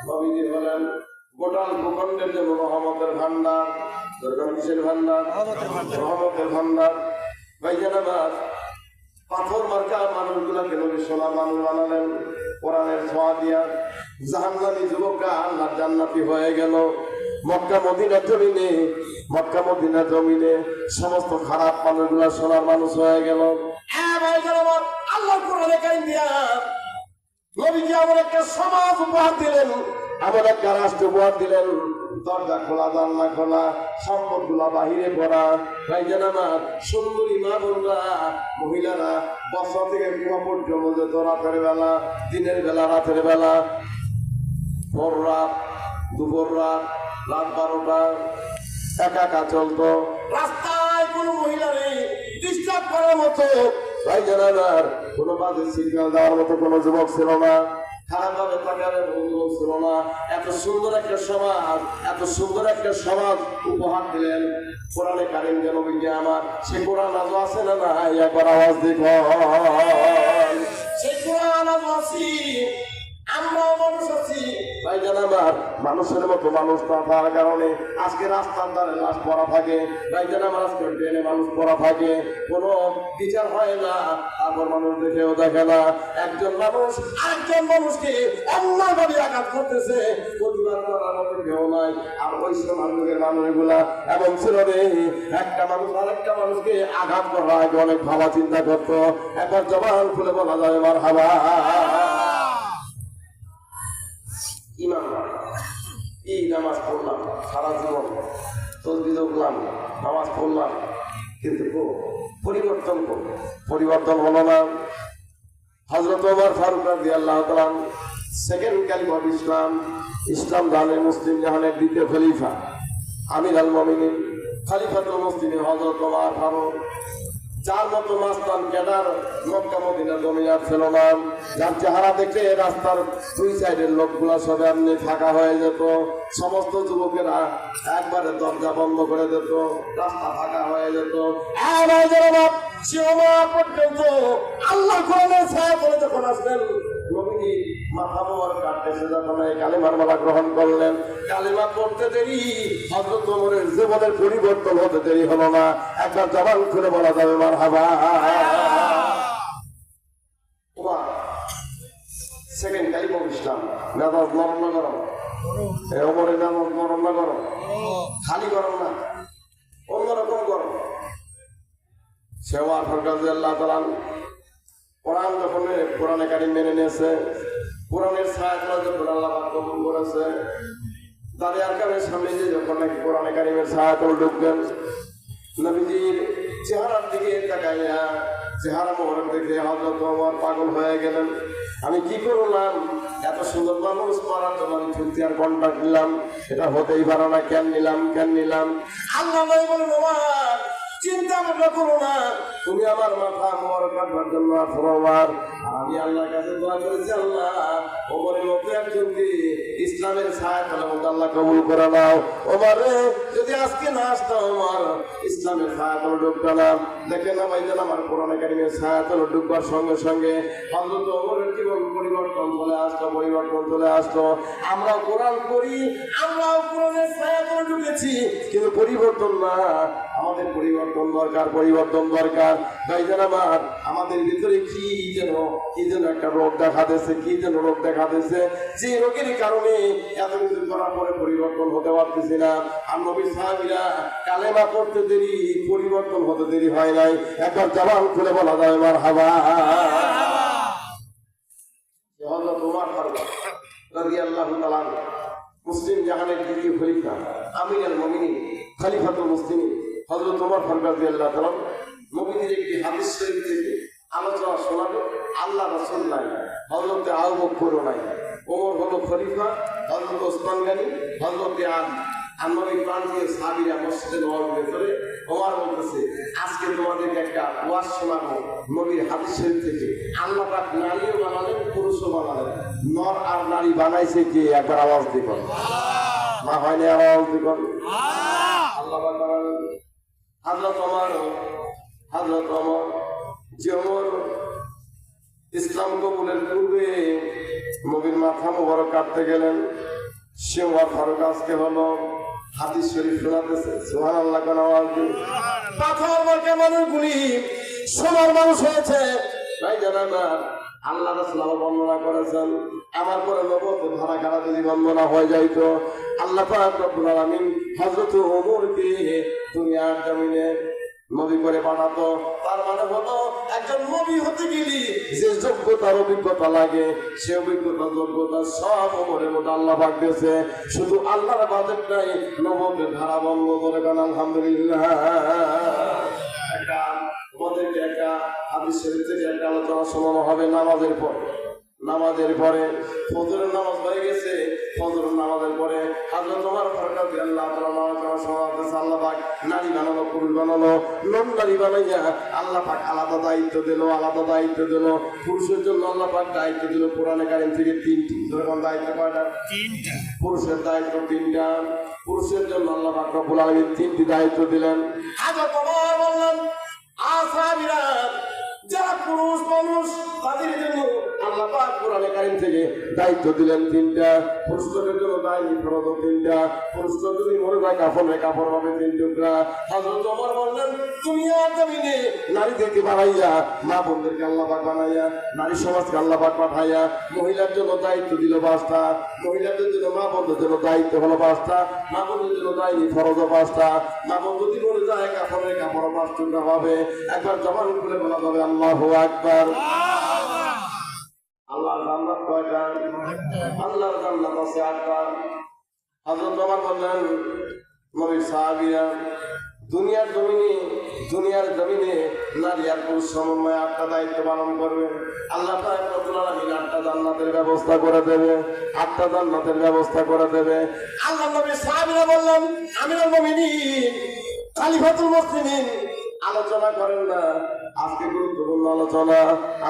নবীজি বলেন গোটা ভূখণ্ডের জন্য রহমতের ভান্ডার, দরকার কিসের ভান্ডার? রহমতের ভান্ডার। ভাইজান আমার পাথর মার্কা মানুষগুলাকে নবী সোনার মানুষ বানালেন, কোরআনের ছোঁয়া দিয়া জাহান্নামী যুবকরা আল্লাহর জান্নাতি হয়ে গেল। মক্কা মদিনার জমিনে, মক্কা মদিনার জমিনে সমস্ত খারাপ মানুষগুলা সোনার মানুষ হয়ে গেল। আল্লাহ কোরআনে কারিম দিয়া নবীজি আমার একটা সমাজ উপহার দিলেন, আমার একটা রাষ্ট্র উপহার দিলেন। দরজা খোলা, জানলা খোলা, সম্পদ গুলা বাহিরে পড়া। ভাইজান আমার সুন্দরী মা বোনরা, মহিলারা বছর থেকে কুয়া পর্যন্ত যেত, রাতের বেলা, দিনের বেলা, রাতের বেলা, ভোর রাত, দুপুর রাত, রাত 12টা, একা একা চলতো। রাস্তায় কোনো মহিলা নেই ডিস্টার্ব করার মতো, ভাই জানার কোনো বাজে সিগন্যাল দেওয়ার মতো কোনো যুবক ছিল না, খারাপভাবে তাকানোর কোনো যুবক ছিল না। এত সুন্দর একটা সমাজ, এত সুন্দর একটা সমাজ উপহার দিলেন কোরআনে কারিম যেন বিজ্ঞা আমার। সে কোরআন আজও আছে না না? একবার আওয়াজ দেখো। সেই কোরআন আজও আছি, আমরাও মানুষ আছি ভাই জানাবার। মানুষের মতো মানুষ না থাকার কারণে আজকে রাস্তার ধারে লাশ পড়া থাকে, ভাই জানাবার আজকে ট্রেনে মানুষ পড়া থাকে, কোনো বিচার হয় না, তারপর মানুষ দেখেও দেখে না। একজন মানুষ আরেকজন মানুষকে অন্যায়ভাবে আঘাত করতেছে, প্রতিবাদ করার মতো কেউ নাই। আর ওই সমাজ যুগের মানুষগুলা এমন ছিল রে, একটা মানুষ আরেকটা মানুষকে আঘাত করার আগে অনেক ভাবা চিন্তা করতো। একবার জবান খুলে বলা যায় মারহাবা। ইমাম এই নামাজ পড়লাম সারা জীবন, তসবিহ পড়লাম, নামাজ পড়লাম, কিন্তু পরিবর্তন হলো না। হযরত ওমর ফারুক রাদিয়াল্লাহু তাআলা সেকেন্ড ক্যালিফ অফ ইসলাম জাহানের মুসলিম জাহানের দ্বিতীয় খলিফা, আমির আল মুমিনিন খলিফাতুল মুসলিমিন হযরত ওমর ফারুক, যার মতো মাস্তান ক্যাডার মক্কা মদিনা জমিয়ার ছিল না, যার চেহারা দেখে রাস্তার দুই সাইডের লোকগুলা সব এমনি ফাঁকা হয়ে যেত, সমস্ত যুবকেরা একবারে দরজা বন্ধ করে দিত, রাস্তা ফাঁকা হয়ে যেত। পর্যন্ত আল্লাহ কোরআনের ছায়া পড়ে যখন আসলেন, নবীজি মাথা মোবারক কাটতেছে, যখন এই কালিমার মালা গ্রহণ করলেন, কালিমা পড়তে দেরি হযরত ওমরের জীবনের পরিবর্তন হতে দেরি হলো না। একবার জবান খুলে বলা যাবে মারহাবা। ওমর সেকেন্ড কালিমা ইসলাম, মেজাজ নরম না গরম? ওমরের মেজাজ নরম না গরম? খালি গরম না, অন্যরকম গরম। সে ওমর ফারুক রাদিয়াল্লাহু তাআলা কোরআন যখন কোরআনে কারিম মেনে নিয়েছে, কোরআনের ছায়া যখন আল্লাহ পাক কবুল করেছে, দাঁড়িয়ে আরকামের সামনে যে যখন নাকি কোরআনে কারিমের ছায়া তলে ঢুকলেন, নবীজির চেহারার দিকে তাকাইয়া চেহারা মোবারক দেখে হযরত ওমর পাগল হয়ে গেলেন। আমি কি করলাম? এত সুন্দর মানুষ পড়ার জন্য আমি ছুটি আর কন্ট্রাক্ট নিলাম, এটা হতেই পারে না, কেন নিলাম? আল্লাহ নবী বলেন, ওমর চিন্তা ভাবনা করো না, তুমি আমার মাথা মোবারক কাটবার জন্য আসো ওমর। আমি আল্লাহর কাছে দোয়া করেছি, আল্লাহ ওমরের মতো একজনকে ইসলামের ছায়া তলে মতো আল্লাহ কবুল করে নাও। ওমর যদি আজকে না আসতো, ওমর ইসলামের ছায়া তলে ঢুকতো না। দেখেন না ভাইজান, আমার কোরআনে কারিমের ছায়া তলে ঢুকবার সঙ্গে সঙ্গে হযরত ওমরের জীবন পরিবর্তন চলে আসতো। আমরা কোরআন পড়ি, আমরাও কোরআনের ছায়া তলে ঢুকেছি, কিন্তু পরিবর্তন না। আমাদের পরিবর্তন দরকার ভাইজান আমার। আমাদের ভিতরে কি যেন একটা রোগ দেখা দিয়েছে, যে রোগের কারণে এত কিছু করার পরে পরিবর্তন হতে পারতেছি না। আর নবীর সাহাবীরা কালেমা পড়তে দেরি, পরিবর্তন হতে দেরি হয় নাই। একবার জবান খুলে বলা যায় মারহাবা। হযরত ওমর ফারুক রাদিয়াল্লাহু তাআলা মুসলিম জাহানের দ্বিতীয় খলিফা, আমির আল মুমিনিন খলিফাতুল মুসলিমিন হযরত ওমর ফারুক রাদিয়াল্লাহু তাআলা নবীজির একটি হাদিস শরীফ থেকে আলোচনা শোনাবে। আল্লাহ রাসূল নাই, হযরত আবু বকর নাই, ওমর হলো খলিফা, হযরত ওসমান গনি, হযরত আলী। নবী প্রান্তীয় সাহাবীরা মসজিদে নববীর ভেতরে ওমর বলতেছে, আজকে তোমাদেরকে একটা ওয়াজ শোনাবো নবীর হাদিস শরীফ থেকে। আল্লাহ পাক নারীও বানালেন, পুরুষও বানালেন, নর আর নারী বানাইছে কে? একবার আওয়াজ দিবেন না, হয়নি? আওয়াজ দিবেন। আল্লাহ পাক বানালেন। হযরত ওমর যে ওমর ইসলাম কবুলের পূর্বে নবীর মাথা মোবারক কাটতে গেলেন, সে ওমর ফারুক আজকে হলো হাদিস শরীফ শোনাতেছে। সুবহানাল্লাহ, কোন আওয়াজ দিন। পাথর মার্কা মানুষগুলি সোনার মানুষ হয়েছে। ভাই জানাবার আল্লাহ রাসূল বর্ণনা করেছেন, আমার পরে নবুয়তের ধারা খারা যদি বন্দনা হয়ে যাইতো, আল্লাহ পাক রব্বুল আলামিন হযরত ওমরকে দুনিয়ার জমিনে নবী করে পাঠাতো। তার মানে হলো একজন নবী হতে গেলে যে যোগ্যতার অভিজ্ঞতা লাগে, সে যোগ্যতা সব ওমরের মধ্যে আল্লাহ পাক দিয়েছে। শুধু আল্লাহর বাজেট নাই, নবুয়তের ধারা বন্ধ করে গান আলহামদুলিল্লাহ। তোমাদেরকে একটা হাদিস শরীফ থেকে একটা আলোচনা শোনানো হবে নামাজের পরে ফজরের নামাজ হয়ে গেছে। ফজরের নামাজের পরে হযরত ওমর ফারুক রাদিয়াল্লাহু তাআলা আলোচনা শোনাতেছে আল্লাহ পাক নারী বানালো পুরুষ বানালো নন নারী বানাইয়া আল্লাহ পাক আলাদা দায়িত্ব দিল পুরুষের জন্য আল্লাহ পাক দায়িত্ব দিল কোরআনে কারীম থেকে 3টি যখন দায়িত্ব কয়টা 3টা পুরুষের দায়িত্ব 3টা পুরুষের জন্য আল্লাহ পাক রব্বুল আলামিন 3টি দায়িত্ব দিলেন আজ তোমার বললাম আসাবিরা যারা পুরুষ মানুষ তাদের জন্য আল্লাহ পাক কোরআনে কারীম থেকে দায়িত্ব দিলেন 3টা পুরুষদের জন্য দায়িত্ব ফরজ 3টা পুরুষদের যদি মরে যায় কাপড় হবে 3 টুকরা হযরত ওমর বললেন দুনিয়া জমিনে নারীদেরকে বানাইয়া মা বোনদেরকে আল্লাহ পাক বানাইয়া নারী সমাজকে আল্লাহ পাক পাঠাইয়া মহিলার জন্য দায়িত্ব দিল 5টা মহিলাদের জন্য মা বোনদের জন্য দায়িত্ব হলো 5টা মা বোনদের জন্য দায়িত্ব ফরজ 5টা মা বোন যদি মরে যায় কাপড় 5 টুকরা হবে একবার জবান খুলে বলা যাবে আল্লাহু আকবার আল্লাহর জান্নাত কয়টা আল্লাহর জান্নাত আছে 8টা হযরত ওমর বললেন নবীর সাহাবীরা দুনিয়ার জমিনে নারী আর পুরুষ সমন্বয়ে 8টা দায়িত্ব পালন করবে আল্লাহ পাক রব্বুল আলামিন 8টা জান্নাতের ব্যবস্থা করে দেবে 8টা জান্নাতের ব্যবস্থা করে দেবে আল্লাহ নবীর সাহাবীরা বললেন আমিরুল মুমিনিন খলিফাতুল মুসলিমিন আলোচনা করেন না আজকে গুরুত্বপূর্ণ আলোচনা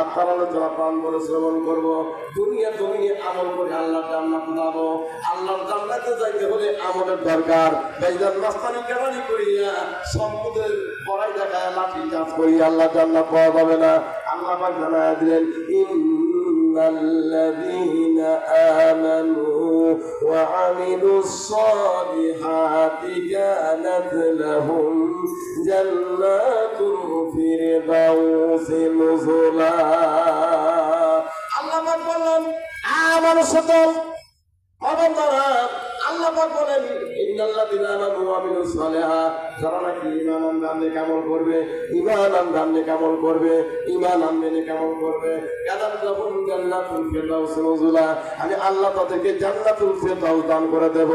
আপনার আলোচনা প্রাণ করে শ্রবণ করবো দুনিয়ার জমিনে আমল করে আল্লাহর জান্নাতে যাবো আল্লাহর জান্নাতে যাইতে হলে আমলের দরকার বেজান মাস্তানি কেরানি করিয়া সম্পদের বড়াই দেখায় লাঠি চাষ করিয়া আল্লাহর জান্নাত পাওয়া যাবে না আল্লাহ পাক জানায়া দিলেন الذين آمنوا وعملوا الصالحات كانت لهم جنات الفردوس نزلا আল্লাহ পাক বলেন আমাদের সাথে বান্দারা আল্লাহ পাক বলেন ইন্নাল্লাযীনা আমানু ওয়া আমিলুস সালিহাত যারা নাকি ঈমান আনবে কামল করবে কাদাত লাহুম জান্নাতুল ফিরদাউস নুজুলা আমি আল্লাহ তাদেরকে জান্নাতুল ফিরদাউস দান করে দেব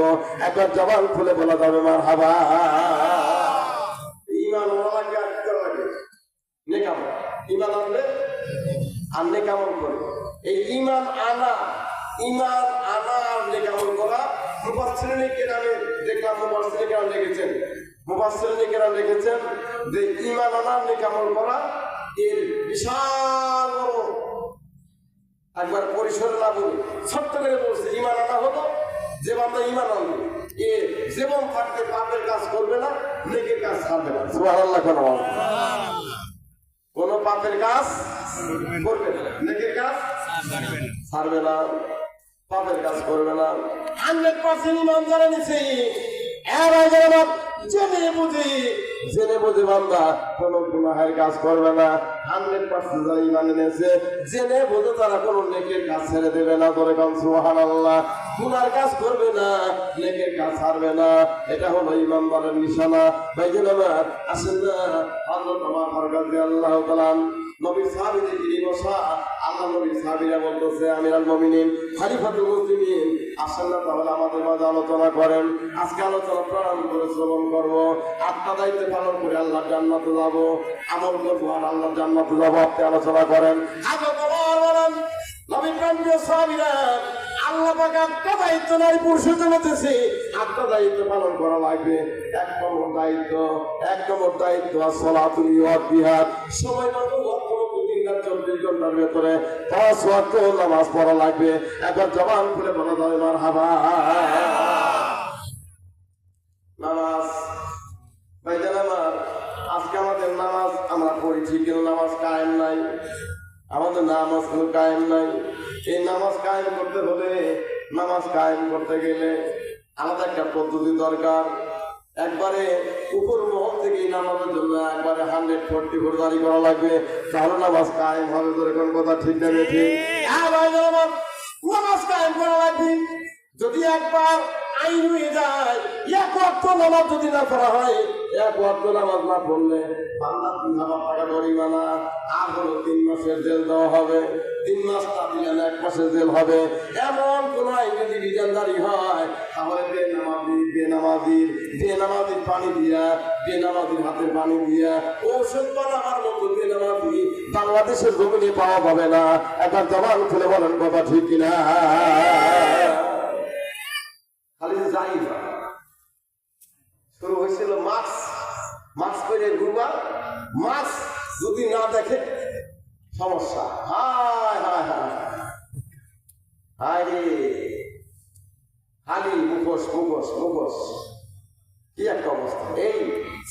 একবার জবান খুলে বলা যাবে মারহাবা ঈমান ওরা লাগে আর কি লাগে নেকামল ঈমান আনবে আর নেকামল করবে এই ঈমান আনা আর নেকামল করা মুফাসসিরিনে কেরামে দেখলাম মুফাসসিরিনে কেরাম লিখেছেন যে ঈমান আনা নেকামল করা এর বিশাল বড় একবার পরিসর না বলি ছোট্ট করে বলছে ঈমান আনা হলো যে বান্দা ঈমান আনবে এ জীবন থাকতে পাপের কাজ করবে না নেকের কাজ ছাড়বে না সুবহানাল্লাহ কোন পাপের কাজ করবে না নেকের কাজ ছাড়বে না পাপের কাজ করবে না 100% ঈমান যারা নিছে জেনে বুঝে বান্দা কোন গুনাহের কাজ করবে না 100% যারা ঈমান এনেছে জেনে বুঝে তারা কোন নেকের কাজ ছেড়ে দেবে না ধরে কোন সুবহানাল্লাহ গুনার কাজ করবে না নেকের কাজ ছাড়বে না এটা হলো ঈমানদারের নিশানা ভাইজান আমার আসেন না হযরত ওমর রাদিয়াল্লাহু তাআলা নবী সাহাবীদের যিনি বসা আল্লাহ নবী সাহাবীরা বলতেছে আমিরুল মুমিনিন খলিফাতুল মুসলিমিন আসেন না তাহলে আমাদের মাঝে আলোচনা করেন আজকে আলোচনা প্রারম্ভ করে শ্রবণ করবো 8টা দায়িত্ব পালন করে আল্লাহর জান্নাতে যাবো আমল করবো আর আল্লাহর জান্নাতে যাবো আপনি আলোচনা করেন বলেন নবী প্রান্তীয় সাহাবীরা আল্লাহ পাক 8টা দায়িত্ব নারী পুরুষের জন্য দিয়েছে 8টা দায়িত্ব পালন করা লাগবে এক নম্বর দায়িত্ব সালাতুল ওয়াক্তিহাত সময় মতো ওয়াক্ত 24 ঘন্টার ভেতরে 5 ওয়াক্ত নামাজ পড়া লাগবে একবার জবান খুলে বলা যাবে মারহাবা নামাজ ভাইজান আমার আজকে আমাদের নামাজ আমরা পড়ি ঠিক কিন্তু নামাজ কায়েম নাই আমাদের নামাজ কোনো কায়েম নাই এই নামাজ কায়েম করতে হলে নামাজ কায়েম করতে গেলে আলাদা একটা পদ্ধতি দরকার একবারে উপর মহল থেকে নামাজের জন্য একবারে 144 জারি করা লাগবে তাহলে নামাজ কায়েম হবে তোর কোন কথা ঠিক না ঠিক নামাজ কায়েম করা লাগবে যদি একবার আইন হয়ে যায় এক ওয়াক্ত নামাজ যদি না পড়া হয় এক ওয়াক্ত নামাজ না পড়লে বান্দা 3000 টাকা জরিমানা আর হলো 3 মাসের জেল দেওয়া হবে 3 মাস না দিলে 1 মাসের জেল হবে এমন কোন আইন যদি বিধান জারি হয় তাহলে বেনামাজির পানি দিয়া বেনামাজির হাতে পানি দিয়া ঔষধ বানাবার মতো বেনামাজি বাংলাদেশের জমিনে পাওয়া যাবে না একবার জবান খুলে বলেন কথা ঠিক কিনা খালি যাই শুরু হয়েছিল মাস্ক মাস্ক করে ঘুরবা, মাস্ক যদি না দেখে সমস্যা। হায় হায় হায় হায় রে, খালি মুখোশ মুখোশ মুখোশ, কি একটা অবস্থা। এই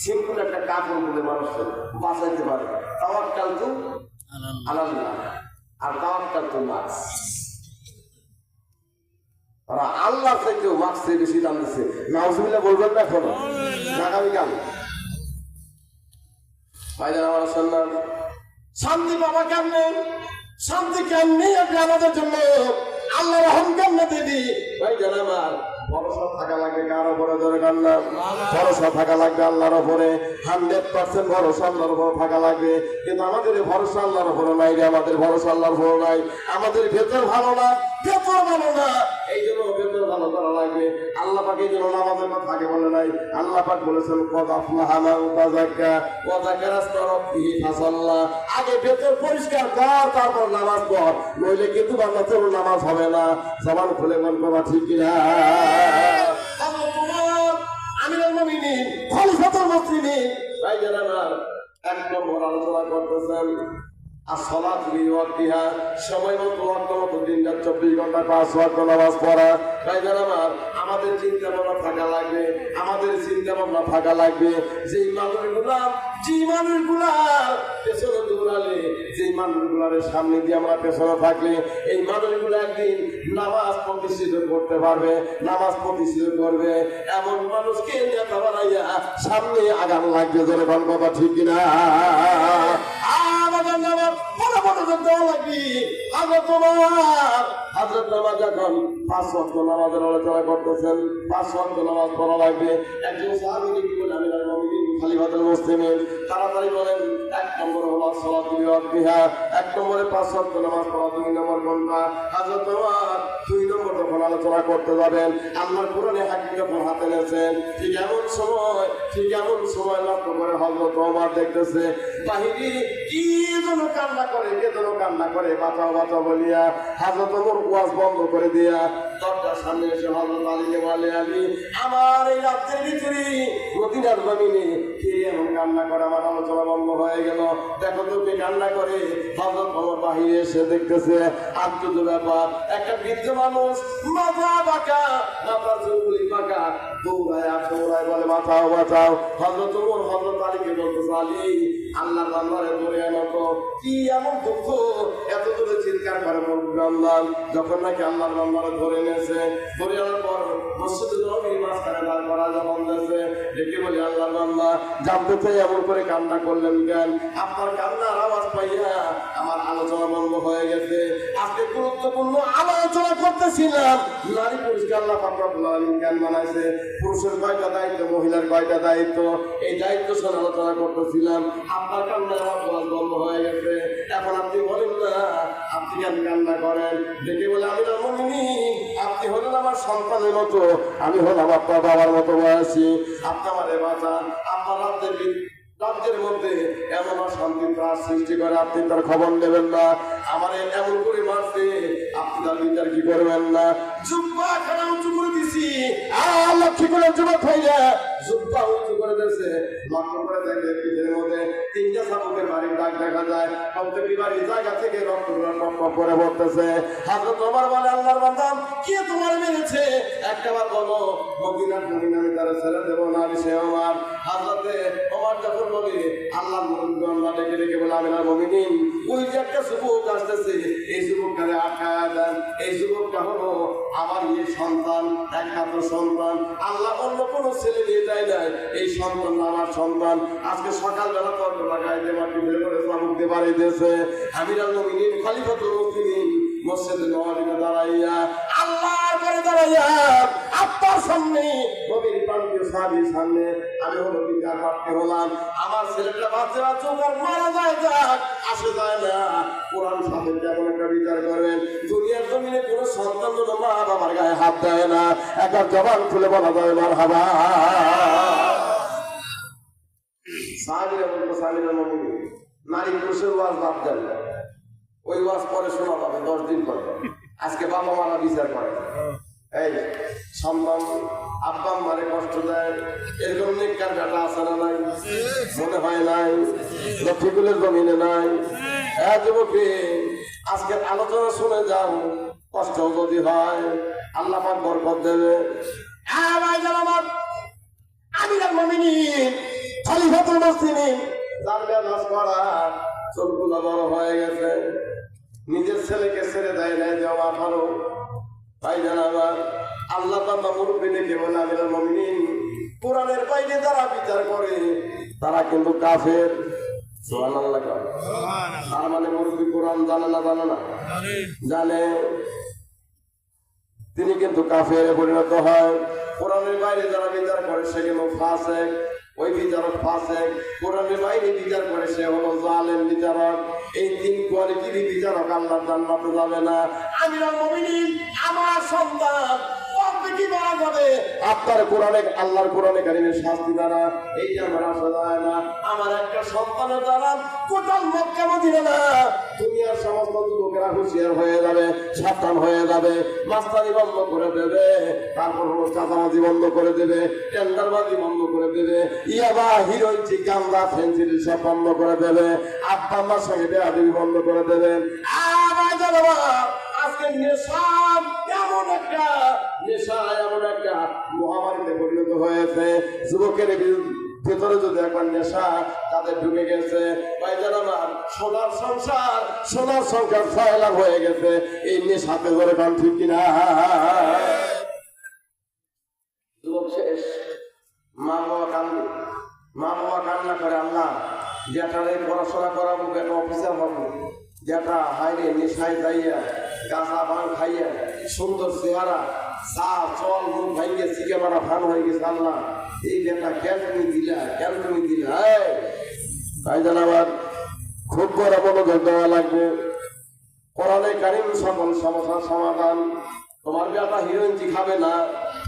সিম্পল একটা কাপড় বলে মানুষকে বাঁচাইতে পারে। তাওয়াক্কাল তু আলাল্লাহ আর তাওয়াক্কাল তু মাস্ক। ওরা আল্লাহর চাইতেও মাস্কে বেশি দাম দিচ্ছে। নাউজুবিল্লাহ বলবেন না এখন আগামীকাল। ভাইজান আমার সন্তান, শান্তি পাবা কেমনে? শান্তি কেমনি আপনি আমাদের জন্য আল্লাহ রহম কেমনে দিবি? ভাইজান আমার ভরসা থাকা লাগবে কার উপরে? ধরে কান্না ভরসা থাকা লাগবে আল্লাহর উপরে। 100% ভরসা আল্লাহর উপর থাকা লাগবে। কিন্তু আমাদের ভরসা আল্লাহর উপরে নাই রে, আমাদের ভরসা আল্লাহর উপর নাই। আমাদের ভেতর ভালো না, ভেতর ভালো না, এই জন্য ভেতর ভালো করা লাগবে। আল্লাহ পাক এই জন্য নামাজের কথা আগে বলে নাই। আল্লাহ পাক বলেছেন কদ আফলাহা মান তাযাক্কা ওয়া যাকারা ইসমা রাব্বিহি ফাসাল্লা। আগে ভেতর পরিষ্কার কর, তারপর নামাজ পড়, নইলে কিন্তু বান্দা তোর নামাজ হবে না। জবান খুলে বল কথা ঠিক কিনা? আমিরুল মুমিনিন খলিফাতুল মুসলিমিন ভাইজান আমার 1 নম্বর আলোচনা করতেছেন আসসালাতু বিওয়াক্তিহা, সময় মতো ওয়াক্ত মতো দিন রাত 24 ঘন্টা 5 ওয়াক্ত নামাজ পড়া। ভাইজান আমার আমাদের চিন্তা ভাবনা থাকা লাগবে, আমাদের চিন্তা ভাবনা থাকা লাগবে। যে মানুষগুলা পেছনে দৌড়ালে, যে মানুষগুলার সামনে দিয়ে আমরা পেছনে থাকলে, এই মানুষগুলো একদিন নামাজ প্রতিষ্ঠিত করতে পারবে, নামাজ প্রতিষ্ঠিত করবে। এমন মানুষকে নেতা বানাইয়া সামনে আগাম লাগবে। ধরে কোন কথা ঠিক কিনা? যখন 5 ওয়াক্ত নামাজের আলোচনা করতেছেন, 5 ওয়াক্ত নামাজ পড়া লাগবে। একজন সাহাবী কি বলেন? আমিরুল মুমিনিন খলিফাতুল মুসলিমিন তাড়াতাড়ি বলেন 1 নম্বর হলো সালাতু বিওয়াক্তিহা, 1 নম্বরে 5 ওয়াক্ত নামাজ পড়া, 2 নম্বর কোনটা? হযরত ওমর 2 নম্বর যখন আলোচনা করতে যাবেন, আল্লাহর কোরআনে হাকিম যখন হাতে নেছেন, ঠিক এমন সময় লক্ষ্য করে হযরত ওমর দেখতেছে বাহিনী কি যেন কান্না করে, কে যেন কান্না করে, বাঁচাও বাঁচাও বলিয়া। হযরত ওমর ওয়াজ বন্ধ করে দিয়া দরজার সামনে এসে হযরত আলীকে বলে, আলী আমার এই রাতের ভিতরে মদিনার জমিনে কে এমন কান্না করে? আমার আলোচনা বন্ধ হয়ে গেল, দেখো তো কে কান্না করে। হযরত ওমর বাহিরে এসে দেখতেছে আশ্চর্য ব্যাপার, একটা বৃদ্ধ মানুষ মাথা বাঁকা, মাথার চুলগুলি বাঁকা, দৌড়ায় বলে বাঁচাও বাঁচাও। হযরত ওমর হযরত আলীকে বলতেছে, আলী আল্লাহর বান্দারে ধরে আনো তো, কি এমন দুঃখ এত দূরে চিৎকার করে মুসলমান। যখন নাকি আল্লাহর বান্দারে ধরে এনেছে, ধরে আনার পর মসজিদে নববীর মাঝখানে দাঁড় করা যখন দেখে, ডেকে বলি আল্লাহর বান্দা জানতে চাই এমন করে কান্না করলেন কেন? আপনার কান্নার আওয়াজ পাইয়া আমার আলোচনা বন্ধ হয়ে গেছে। আজকে গুরুত্বপূর্ণ আলোচনা করতেছিলাম নারী পুরুষকে আল্লাহ পাক রব্বুল আলামিন কেন বানাইছে, পুরুষের কয়টা দায়িত্ব, মহিলার কয়টা দায়িত্ব, এই দায়িত্ব সব আলোচনা করতেছিলাম। আপনার কান্নার আওয়াজ বন্ধ হয়ে গেছে, এখন আপনি বলেন না আপনি কেন কান্না করেন? ডেকে বলে আমিরুল মুমিনিন আপনি হলেন আমার সন্তানের মতো, আমি হলাম আপনার বাবার মতো বয়সী, আপনি আমারে বাঁচান। আপনার রাজ্যের মধ্যে এমন অশান্তি ত্রাস সৃষ্টি করে, আপনি তার খবর নেবেন না। আমার এমন করে মারছে, আপনি তার বিচার কি করবেন না? জুব্বা খানা উঁচু করে দিছি, লক্ষ্য করে যুবক হইয়া জুব্বা উঁচু করে দিয়েছে। লক্ষ্য করে দেখে পিঠের মধ্যে 3টা শাবকের বাড়ির দাগ দেখা যায়, প্রত্যেকটি বাড়ির জায়গা থেকে রক্ত করে পড়তেছে। হযরত ওমর বলে, আল্লাহর বান্দা কে তোমার মেরেছে? একটাবার বলো, মদিনার জমিন আমি তার ছেড়ে দেবো না। সে ওমর, হযরতে ওমর যখন বলে আল্লাহর মুমিনগণরা ডেকে ডেকে বলে, আমিরুল মুমিনিন ওই যে একটা যুবক আসতেছে, এই যুবকটারে আটকায়া দেন। এই যুবকটা হলো আমার এই সন্তান, একমাত্র সন্তান। আল্লাহ অন্য কোনো ছেলে নিয়ে যায় নাই, এই সন্তান আমার সন্তান। আজকে সকালবেলা তর্ক লাগাইতে মাটি বের করে চাবুক দিয়ে বাড়ি দিয়েছে। আমিরুল মুমিনিন খলিফাতুল মুসলিমিন মসজিদে নববীতে দাঁড়াইয়া আল্লাহর ঘরে দাঁড়াইয়া আপনার সামনে নবীর প্রাণপ্রিয় সাহাবীর সামনে আমি হলো বিচার প্রার্থী হলাম। আমার ছেলেটা বাচ্চা বাচ্চা মারা যায়, যাক আসে যায় না। কোরআন সাথে যেমন একটা বিচার করবেন, দুনিয়ার জমিনে কোনো সন্তান যেন মা বাবার গায়ে হাত দেয় না। একটা জবান খুলে বলা যায় মারহাবা। সাহাবীরা বলতো, সাহাবীরা মুমিন নারী পুরুষের ওয়াজ বাদ দেন, ওই ওয়াজ পরে শোনা যাবে 10 দিন পরে। আজকে বাবা মারা বিচার করে, এই সন্তান আব্বা আম্মারে কষ্ট দেয়, এরকম নেককার বেটা আছে না নাই? মনে হয় নাই? লক্ষ্মীকুলের জমিনে নাই? হ্যাঁ যুবকী, আজকের আলোচনা শুনে যাও, কষ্ট যদি হয় আল্লাহ পাক বরকত দেবে। হ্যাঁ ভাইজান আমার, আমিরুল মুমিনিন খলিফাতুল মুসলিমিন যার মেজাজ করা, চোখগুলো বড় হয়ে গেছে, নিজের ছেলেকে ছেড়ে দেয় নাই যাওয়া ভালো। ভাইজান আমার, আল্লাহ বান্দা মুরব্বী দেখে বলে আমিরুল মুমিনিন, কোরআনের বাইরে যারা বিচার করে তারা কিন্তু কাফের। সুবহানাল্লাহ। তার মানে মুরব্বী কোরআন জানে না? জানে না? জানে। তিনি কিন্তু কাফেরে পরিণত হয়। কোরআনের বাইরে যারা বিচার করে সে কিন্তু ফাসেক, ওই বিচারক ফাসেক। কোরআনের বাইরে বিচার করে সে হলো জালেম বিচারক। এই তিন কোয়ালিটির বিচারক আল্লাহর জান্নাতে যাবে না। আমিরুল মুমিনিন, আমার সন্তান কি বলা যাবে আপনার কোরআনে, আল্লাহর কোরআনে কারিমের শাস্তি দ্বারা এইটা আমার আসা যায় না। আমার একটা সন্তানের দ্বারা কোটাল মক্কা মদিনা না, দুনিয়ার সমস্ত যুবকেরা হুঁশিয়ার হয়ে যাবে, সাবধান হয়ে যাবে, মাস্তানি বন্ধ করে দেবে, তারপর হলো চাঁদাবাজি বন্ধ করে দেবে, টেন্ডারবাজি বন্ধ করে দেবে, ইয়াবা হিরোইন গাঁজা ফেন্সিল সব বন্ধ করে দেবে, আব্বা আম্মার সঙ্গে বেয়াদবি বন্ধ করে দেবে। আজকে নেশা এমন একটা মহামারীতে পরিণত হয়েছে। যুবকের ভেতরে যদি একবার নেশা তাদের ঢুকে গেছে, ভাইজান আমার, সোনার সংসার ফয়লাভ হয়ে গেছে এই নেশাতে ধরে। কারণ ঠিক কিনা? যুবক শেষ, মা বাবা কান্না করে, আল্লাহ যেটারে পড়াশোনা করাবো, বেটা অফিসার হবো, যেটা হাইরে নেশায় যাইয়া গাছা ভাঙ খাইয়া সুন্দর চেহারা, চা চল মুখ ভাইগে চিকে মারা ফান হয়ে গেছে, আল্লাহ এই বেটা কেন তুমি দিলা? ভাইজান আমার, খুব বড় মনোযোগ দেওয়া লাগবে। কোরআনে কারিম সকল সমস্যার সমাধান। তোমার বেটা হিরোইনটি খাবে না,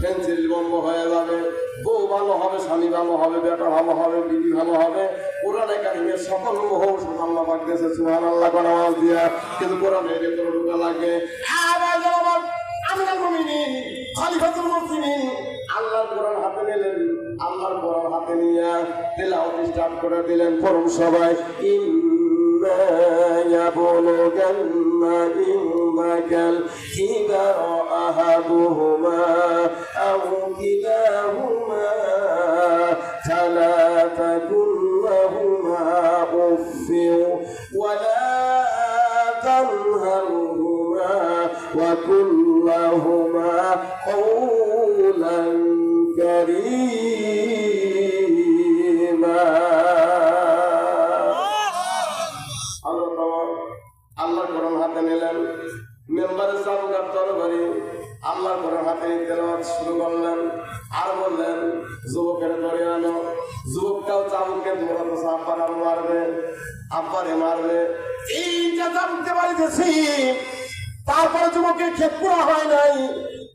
ফেন্সিল বন্ধ হয়ে যাবে, বউ ভালো হবে, স্বামী ভালো হবে, বেটা ভালো হবে, বিবি ভালো হবে। কোরআনে কারিমের সকল ঔষধ আল্লাহ পাক দিয়েছে। সুবহানাল্লাহ করে আওয়াজ দিয়া। কিন্তু কোরআনের ভেতরে ঢোকা লাগে। আমিরুল মুমিনিন খলিফাতুল মুসলিমিন আল্লাহর কোরআন হাতে নিলেন, আল্লাহর কোরআন হাতে নিয়ে তেলাওয়াত স্টার্ট করে দিলেন। পড়ুন সবাই, ইম্মা ইয়াবলুগান্না ইনদাকাল কিবারা আহাদুহুমা আও কিলাহুমা ফালা তাকুন লাহুমা উফফিন ওয়ালা তানহারহুমা وقل لهما قولا كريما। আল্লাহ কোরআন হাতে নিলেন, মেম্বারের চাবুকার তরবারি আল্লাহর কোরআন হাতে তেলাওয়াত শুরু করলেন। আর বললেন, যুবকের ধরে আনো। যুবকটাও চাবুককে ধরাতো, আব্বারে মারবে। এইটা চাবুকতে পারিতেছি। তারপরে যুবকের ক্ষেত পুরা হয় নাই।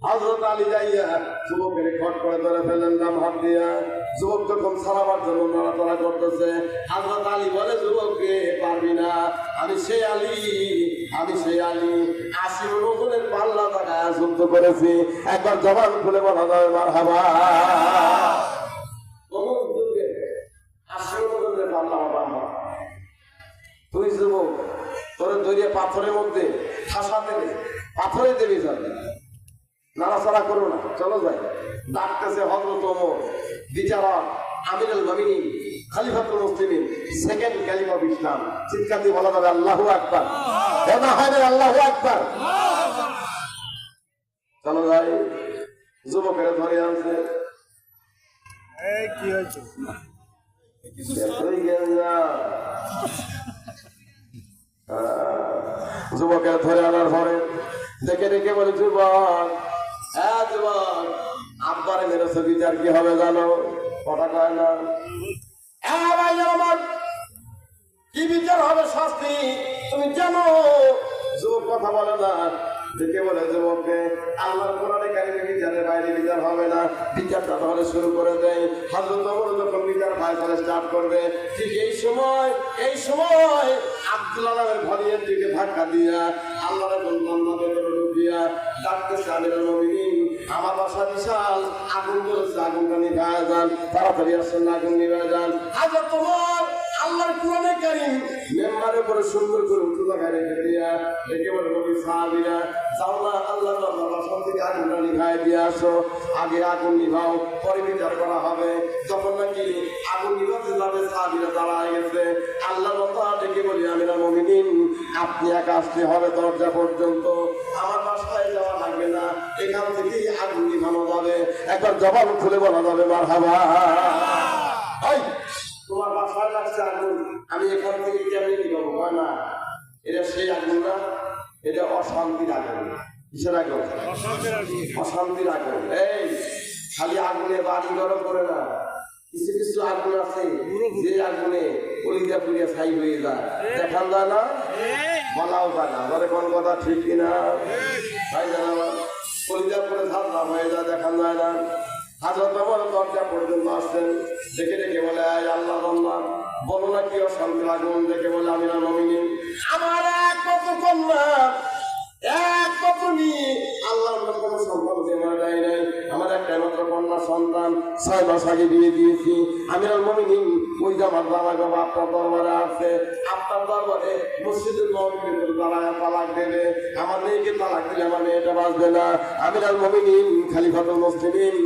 হযরত আলী যাইয়া যুবকের খট করে ধরে ফেলেন নাম হাত দিয়া। যুবক যখন সালাবার জন্য নড়াচড়া করতেছে, হযরত আলী বলে, যুবককে পারবি না, আমি সেই আলী 80 ওজনের পাল্লা টাকা যুদ্ধ করেছি। একবার জবান খুলে বলা যাবে মারহাবা। 80 ওজনের পাল্লা বাবা, তুই যুবক, তোর দরিয়া পাথরের মধ্যে ঠাসা দেবে, পাথরে দেবে, যাবে নাড়াচাড়া করো না, চলো যাই। ডাকতেছে হযরত ওমর, বিচারক আমিরুল মুমিনিন খলিফাতুল মুসলিমিন, সেকেন্ড ক্যালিফ অফ ইসলাম। চিৎকার দিয়ে বলা যাবে আল্লাহু আকবার। আল্লাহু আকবার। চলো যাই। যুবকের ধরে আনছে। কি হয়েছে? যুবকের ধরে আনার পরে দেখে রেখে বলে, যুবক, যুবক, আব্বারে মেরেছে, বিচার কি হবে জানো? কথা কয় না। কি বিচার হবে? শাস্তি তুমি জানো? যুবক কথা বলে না। দেখে বলে, যুবককে আল্লাহর কোরআনে কারিমে বিচারের বাইরে বিচার হবে না, বিচারটা তাহলে শুরু করে দেয়। হযরত ওমর যখন বিচার ফায়সালা স্টার্ট করবে, ঠিক এই সময় আব্দুল্লাহ নামের ভাইয়ের দিকে ধাক্কা দিয়া আল্লাহর বন্ধন ভেতরে ঢুকিয়া ডাকতেছে, আমিরুল মুমিনিন আমার বাসা বিশাল, আগুন করেছে, আগুনটা নিভায়া যান, তাড়াতাড়ি আসেন, আগুন নিভায়া যান। আচ্ছা তোমার আল্লাহর কোরআনে কারীম মেম্বারের উপরে সুন্দর করে উঁচু জায়গায় রেখে দিয়া ডেকে বলে নবী সাহাবীরা, যাও না আল্লাহ তাআলার বাসা থেকে আগুনটা নিভায় দিয়ে আসো। আগে আগুন নিভাও, পরে বিচার করা হবে। যখন নাকি আগুন নিভাতে যাবে, সাহাবীরা দাঁড়ায় গেছে। আল্লাহর কথা ডেকে বলি, আমিরুল মুমিনিন আপনি একা আসতে হবে দরজা পর্যন্ত, আমার বাসায় যাওয়া লাগবে না, এখান থেকেই আগুন নিভানো যাবে। একবার জবান খুলে বলা যাবে মারহাবা। এই তোমার বাসায় লাগছে আগুন, আমি এখান থেকে কেমনি নিভাবো? হয় না, এটা সেই আগুন না, এটা অশান্তির আগুন। কিসের আগুন? অশান্তির আগুন। এই খালি আগুনে বাড়ি গরম করে না, কিছু কিছু আগুন আছে যে আগুনে কলিজা পুড়িয়া ছাই হয়ে যায়, দেখান যায় না, বলাও যায় না। ধরে কোন কথা ঠিক কিনা তাই জানা, কলিজা পুড়ে ঝালটা হয়ে যায়, দেখান যায় না। হাজরত ওমর দরজা পর্যন্ত আসছেন, দেখে দেখে বলে আল্লাহ বান্দা বলো না কি অশান্তির আগুন? দেখে বলে আমিরুল মুমিনিন আমার একমাত্র কন্যা, একমাত্র মেয়ে, আল্লাহর কোনো সম্পদ দিয়ে আমার দেয় নাই, আমার একটা মাত্র কন্যা সন্তান, 6 মাস আগে বিয়ে দিয়েছি। আমিরুল মুমিনিন ওই যে আমার জামাই বাবা আপনার দরবারে আছে, আপনার দরবারে মসজিদুল নববীর দাঁড়ায় তালাক দেবে, আমার মেয়েকে তালাক দিলে আমার মেয়েটা বাঁচবে না। আমিরুল মুমিনিন খলিফাতুল মুসলিমিন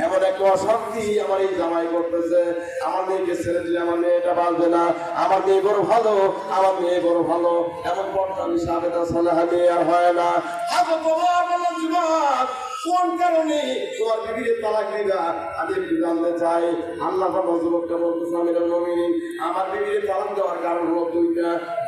এমন একটা অশান্তি আমার এই জামাই করতেছে, আমার মেয়েকে ছেড়ে দিলে আমার মেয়েটা বাঁচবে না, আমার মেয়ে বড় ভালো, আমার মেয়ে বড় ভালো, এমন পর্দানি সাবেদা সালাহা মেয়ে আর হয় না। আগে তোমার বলো জীবন কোন কারণে তোমার বিবির তালাক দিবা? আমি একটু জানতে চাই। আল্লাহ পাক যুবকটা বলতেছে, আমিরুল মুমিনিন আমার বিবির তালাক দেওয়ার কারণ হলো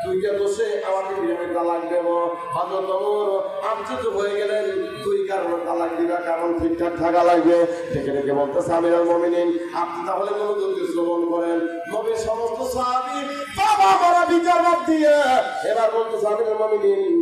দুইটা দোষে আমার বিবির আমি তালাক দেব। হযরত ওমর আশ্চর্য হয়ে গেলেন, দুই কারণে তালাক দিবা, কারণ ঠিকঠাক থাকা লাগবে। ডেকে ডেকে বলতেছে, আমিরুল মুমিনিন আপনি তাহলে মনোযোগ দিয়ে শ্রবণ করেন। নবীর সমস্ত সাহাবী বাবা মারা বিচার বাদ দিয়ে এবার বলতেছে, আমিরুল মুমিনিন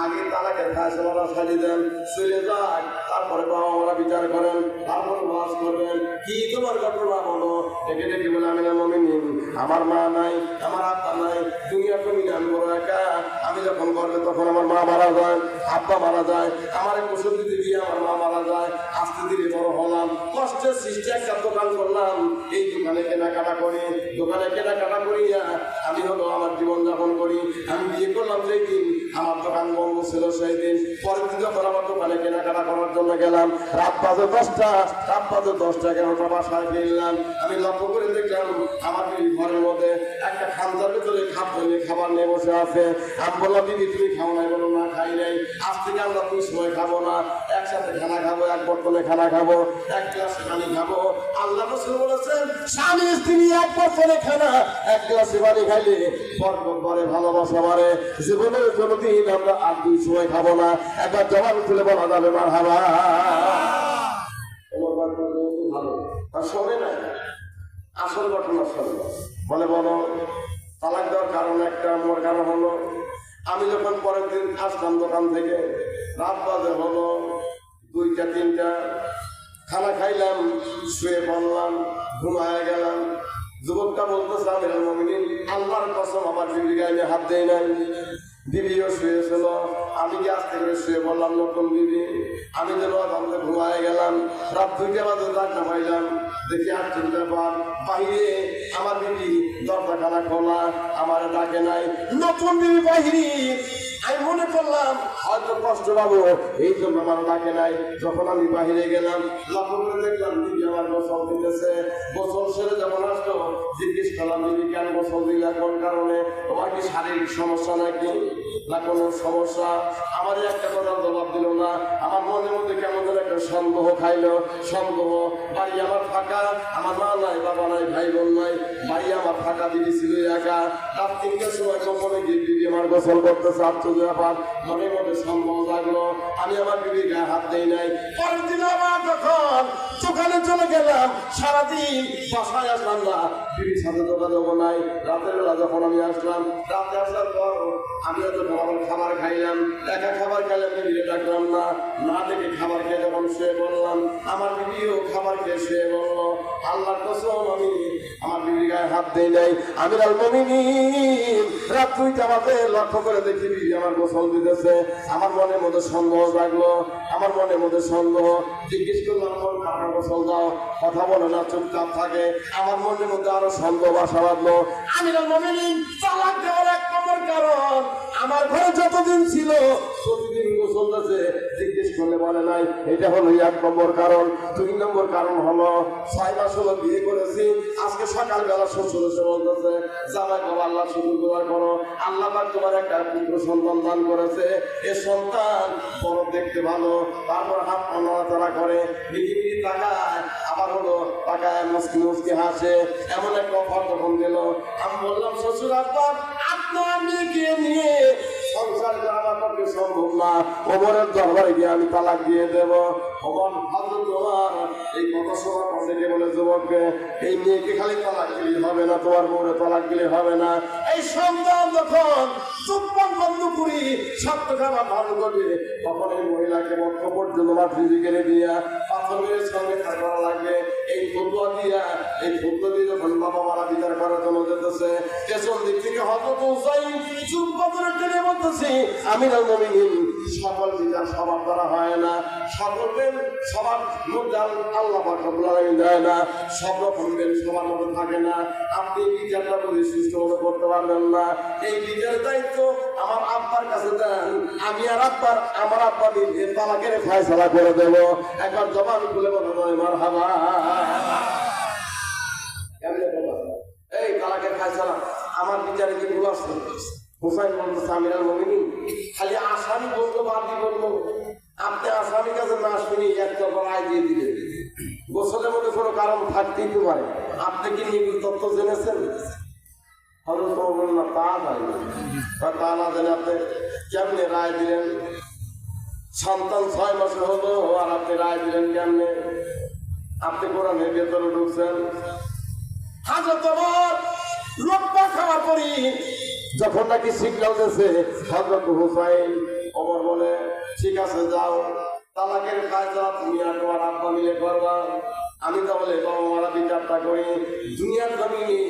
আগে তালাকের ফায়সালা সাজিয়ে দেন, চলে যাক, তারপরে বাবা মারা বিচার করেন, তারপরে ওয়াজ করবেন। কি তোমার ঘটনা বলো? ডেকে ডেকে বলে, আমিরুল মুমিনিন আমার মা নাই, আমার আব্বা নাই, দুনিয়া কমিনে আমি বড় একা। আমি যখন গর্বে তখন আমার মা মারা যায়, আব্বা মারা যায়, আমার এক ওষুধ দিতে গিয়ে আমার মা মারা যায়। আস্তে ধীরে বড় হলাম, কষ্টের সৃষ্টি একটা দোকান করলাম, এই দোকানে কেনাকাটা করি, দোকানে কেনাকাটা করিয়া আমি হলো আমার জীবন যাপন করি। আমি বিয়ে করলাম সেই দিন, আমার দোকান বন্ধ ছিল সেই দিন। পরের দিন যখন আমার দোকানে কেনাকাটা করার জন্য গেলাম, রাত বাজে 10টা, 11টা বাসায় ফিরলাম। আমি লক্ষ্য করে দেখলাম আমার বিবি ঘরের মধ্যে একটা খামচার ভিতরে খাবার নিয়ে বসে আছে। আমি বললাম, বিবি তুমি খাও নাই? বলো না খাই নাই। আজ থেকে আমরা 2 সময় খাবো না, একসাথে খানা খাবো, এক বর্তনে খানা খাবো, এক গ্লাস পানি খাবো। আল্লাহ রাসূল বলেছেন, স্বামী স্ত্রী এক বর্তনে খানা, এক গ্লাস পানি খাইলে বরকত বাড়ে, ভালোবাসা বাড়ে। জীবনে কোনোদিন আমরা আর 2 সময় খাবো না। একবার জবান খুলে বলা যাবে মারহাবা। ভালো আর শোনে না, আসল ঘটনা শোনে বলে, বলো তালাক দেওয়ার কারণ একটা, আমার কারণ হলো আমি যখন পরের দিন আসলাম দোকান থেকে, রাত বাজে হলো 2টা 3টা, খানা খাইলাম, শুয়ে পড়লাম, ঘুমায় গেলাম। যুবকটা বলতেছে, আমিরুল মুমিনিন আল্লাহর কসম আমার বিবির গায়ে হাত দেয় নাই, বিবিও শুয়েছিল, আমি কি আস্তে করে শুয়ে বললাম নতুন বিবি। আমি যেন আদালতে ঘুমায় গেলাম, রাত 2টা বাজে ডাকটা পাইলাম, দেখি 8টা বার বাহিরে আমার বিবি দরজাখানা খোলা, আমার ডাকে নাই, নতুন বিবি বাহিরে। আমি মনে করলাম হয়তো কষ্ট পাবো, এই জন্য আমার ডাকে নাই। যখন আমি বাহিরে গেলাম, লক্ষ্য করে দেখলাম বিবি আমার গোসল দিতেছে। গোসল সেরে যখন আসলো, জিজ্ঞেস করলাম, বিবি কেন গোসল দিলা, কোন কারণে? তোমার কি শারীরিক সমস্যা নাকি না কোনো সমস্যা? আমার একটা কথা জবাব দিল না। আমার মনের মধ্যে কেমন যেন একটা সন্দেহ খাইলো, সন্দেহ। বাড়ি আমার ফাঁকা, আমার মা নাই, বাবা নাই, ভাই বোন নাই, বাড়ি আমার ফাঁকা, দিদি ছিল একা। রাত 3টার সময় কখনো গিয়ে দিদি আমার গোসল করতেছে, আশ্চর্য ব্যাপার। মনের মধ্যে সন্দেহ জাগলো, আমি আমার বিবির গায়ে হাত দেই নাই। পরের দিন আবার যখন দোকানে চলে গেলাম, সারাদিন বাসায় আসলাম না, বিবির সাথে যোগাযোগ নাই। রাতের বেলা যখন আমি আসলাম, রাতে আসার পর আমি যখন আমার খাবার খাইলাম, একা খাবার খাইলাম, বিবিরে ডাকলাম না, না দেখে খাবার খেয়ে যখন শুয়ে বললাম, আমার বিবিও খাবার খেয়ে শুয়ে বললো, আল্লাহর কসম আমি আমার বিবির গায়ে হাত দেই নাই। আমিরুল মুমিনিন রাত 2টা বাজে লক্ষ্য করে দেখি বিবি আমার গোসল দিতেছে। আমার মনের মধ্যে সন্দেহ জাগলো, আমার মনের মধ্যে সন্দেহ। জিজ্ঞেস করলাম, কারণ গোসল দাও, কথা বলে না, চুপচাপ থাকে। আমার মনের মধ্যে আরো সন্দেহ বাসা বাঁধলো। আমিরুল মুমিনিন তালাক দেওয়ার 1 নম্বর কারণ, আমার ঘরে যতদিন ছিল প্রতিদিন গোসল দিতেছে, জিজ্ঞেস করলে বলে নাই। এটা হলো 1 নম্বর কারণ। 2 নম্বর কারণ হলো 6 মাস হলো বিয়ে করেছি, আজকে সকালবেলা শ্বশুর এসে বলতেছে, জামাই বাবা আল্লাহ শুকুর দোয়া করো, আল্লাহ পাক তোমার একটা পুত্র সন্তান দান করেছে, এ সন্তান বড় দেখতে ভালো। তারপর হাত পা নড়াচড়া করে, বিড়ি তাকায়, আবার হলো তাকায়, মুসকি মুসকি হাসে। এমন একটা অফার তখন দিল। আমি বললাম, শ্বশুর আব্বা আপনার মেয়েকে নিয়ে সংসার করা আমার পক্ষে সম্ভব না, ওমরের দরবারে গিয়ে আমি তালাক দিয়ে দেব। ওমর হযরত ওমর এই কথা শোনার পর থেকে বলে, যুবককে এই মেয়েকে খালি তালাক দিলে হবে না, তোমার বউরে তালাক দিলে হবে না। এই সন্তান যখন চুপ্পন বন্ধ করি সত্য খাবার ভালো করবে, তখন এই মহিলাকে মক্ষ পর্যন্ত মাতৃ দিকে দিয়া পাথরের সঙ্গে করা লাগবে। এই ফতুয়া দিয়া, এই ফতুয়া দিয়ে যখন বাবা মারা বিচার করার জন্য যেতেছে, পেছন দিক থেকে হযরত হুসাইন চুপ পাথরের টেনে বলতেছি, আমিরুল মুমিনিন সকল বিচার সবার দ্বারা হয় না, সকল প্রেম সবার মধ্যে আল্লাহ পাক রব্বুল আলামিন দেয় না, সব রকম প্রেম সবার মধ্যে থাকে না। আপনি বিচারটা করে সুষ্ঠুভাবে করতে পারবেন না। এই বিচারের দায়িত্ব আমার আব্বার কাছে দেন, আমি আর আমার আব্বা দিয়ে তালাকের ফয়সালা করে দেব। একবার জবান খুলে বলো মারহাবা। এই তালাকের ফয়সালা আমার বিচারে কি ভুল আছে? হুসাইন বলতেছে, আমিরুল মুমিনিন খালি আসামি বলতো, বাদী বলতো, আপনি আসামির কাছে না শুনি একটা রায় দিয়ে দিলেন। গোসলের মধ্যে কোনো কারণ থাকতেই তো পারে। আপনি কি নিবিড় তথ্য জেনেছেন? হযরত ওমর বললেন, না তা জানি না। তা না জেনে আপনি কেমনে রায় দিলেন? সন্তান 6 মাসের হলো আর আপনি রায় দিলেন কেমনে? আপনি কোরআনের ভেতরে ঢুকছেন। হযরত ওমর লোকটা খাওয়ার পরই যখন নাকি সিগন্যাল দিয়েছে হযরত হুসাইন, ওমর বলে, ঠিক আছে যাও, তালাকের ফয়সালা তুমি আর তোমার আব্বা মিলে করবা। আমি তাহলে বাবা মারা বিচারটা করি। দুনিয়ার জমিনে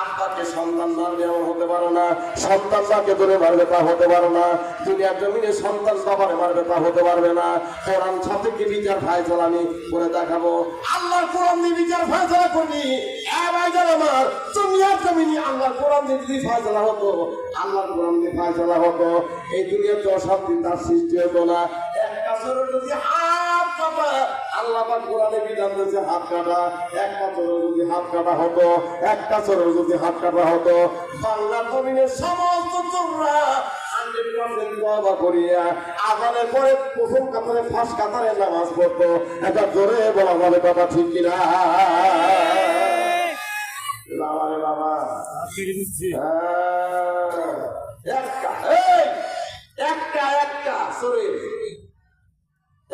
আব্বাকে সন্তান মারবে এমন হতে পারো না, সন্তান মাকে ধরে মারবে তা হতে পারো না, দুনিয়ার জমিনে সন্তান বাবারে মারবে তা হতে পারবে না। কোরআন সাথে বিচার ফয়সালা আমি করে দেখাবো। আল্লাহর কোরআন দিয়ে বিচার ফয়সালা করবি। ভাইজান আমার, দুনিয়ার জমিনে আল্লাহর কোরআন দিয়ে যদি ফয়সালা হতো, আল্লাহর কোরআন দিয়ে ফয়সালা হতো, এই দুনিয়াতে অশান্তি তার সৃষ্টি হতো না। এক কাছরে যদি হাত কাটা, আল্লাহ পাক কোরআনে বিধান দিয়েছে হাত কাটা, এক কাছরে যদি হাত কাটা হতো, এক কাছরে যদি হাত কাটা হতো, বাংলার জমিনের সমস্ত চোররা আজানের পরে প্রথম কাতারে ফার্স্ট কাতারে নামাজ পড়তো। এটা জোরে বলা যাবে কথা, ঠিক কিনা? বাবারে বাবা,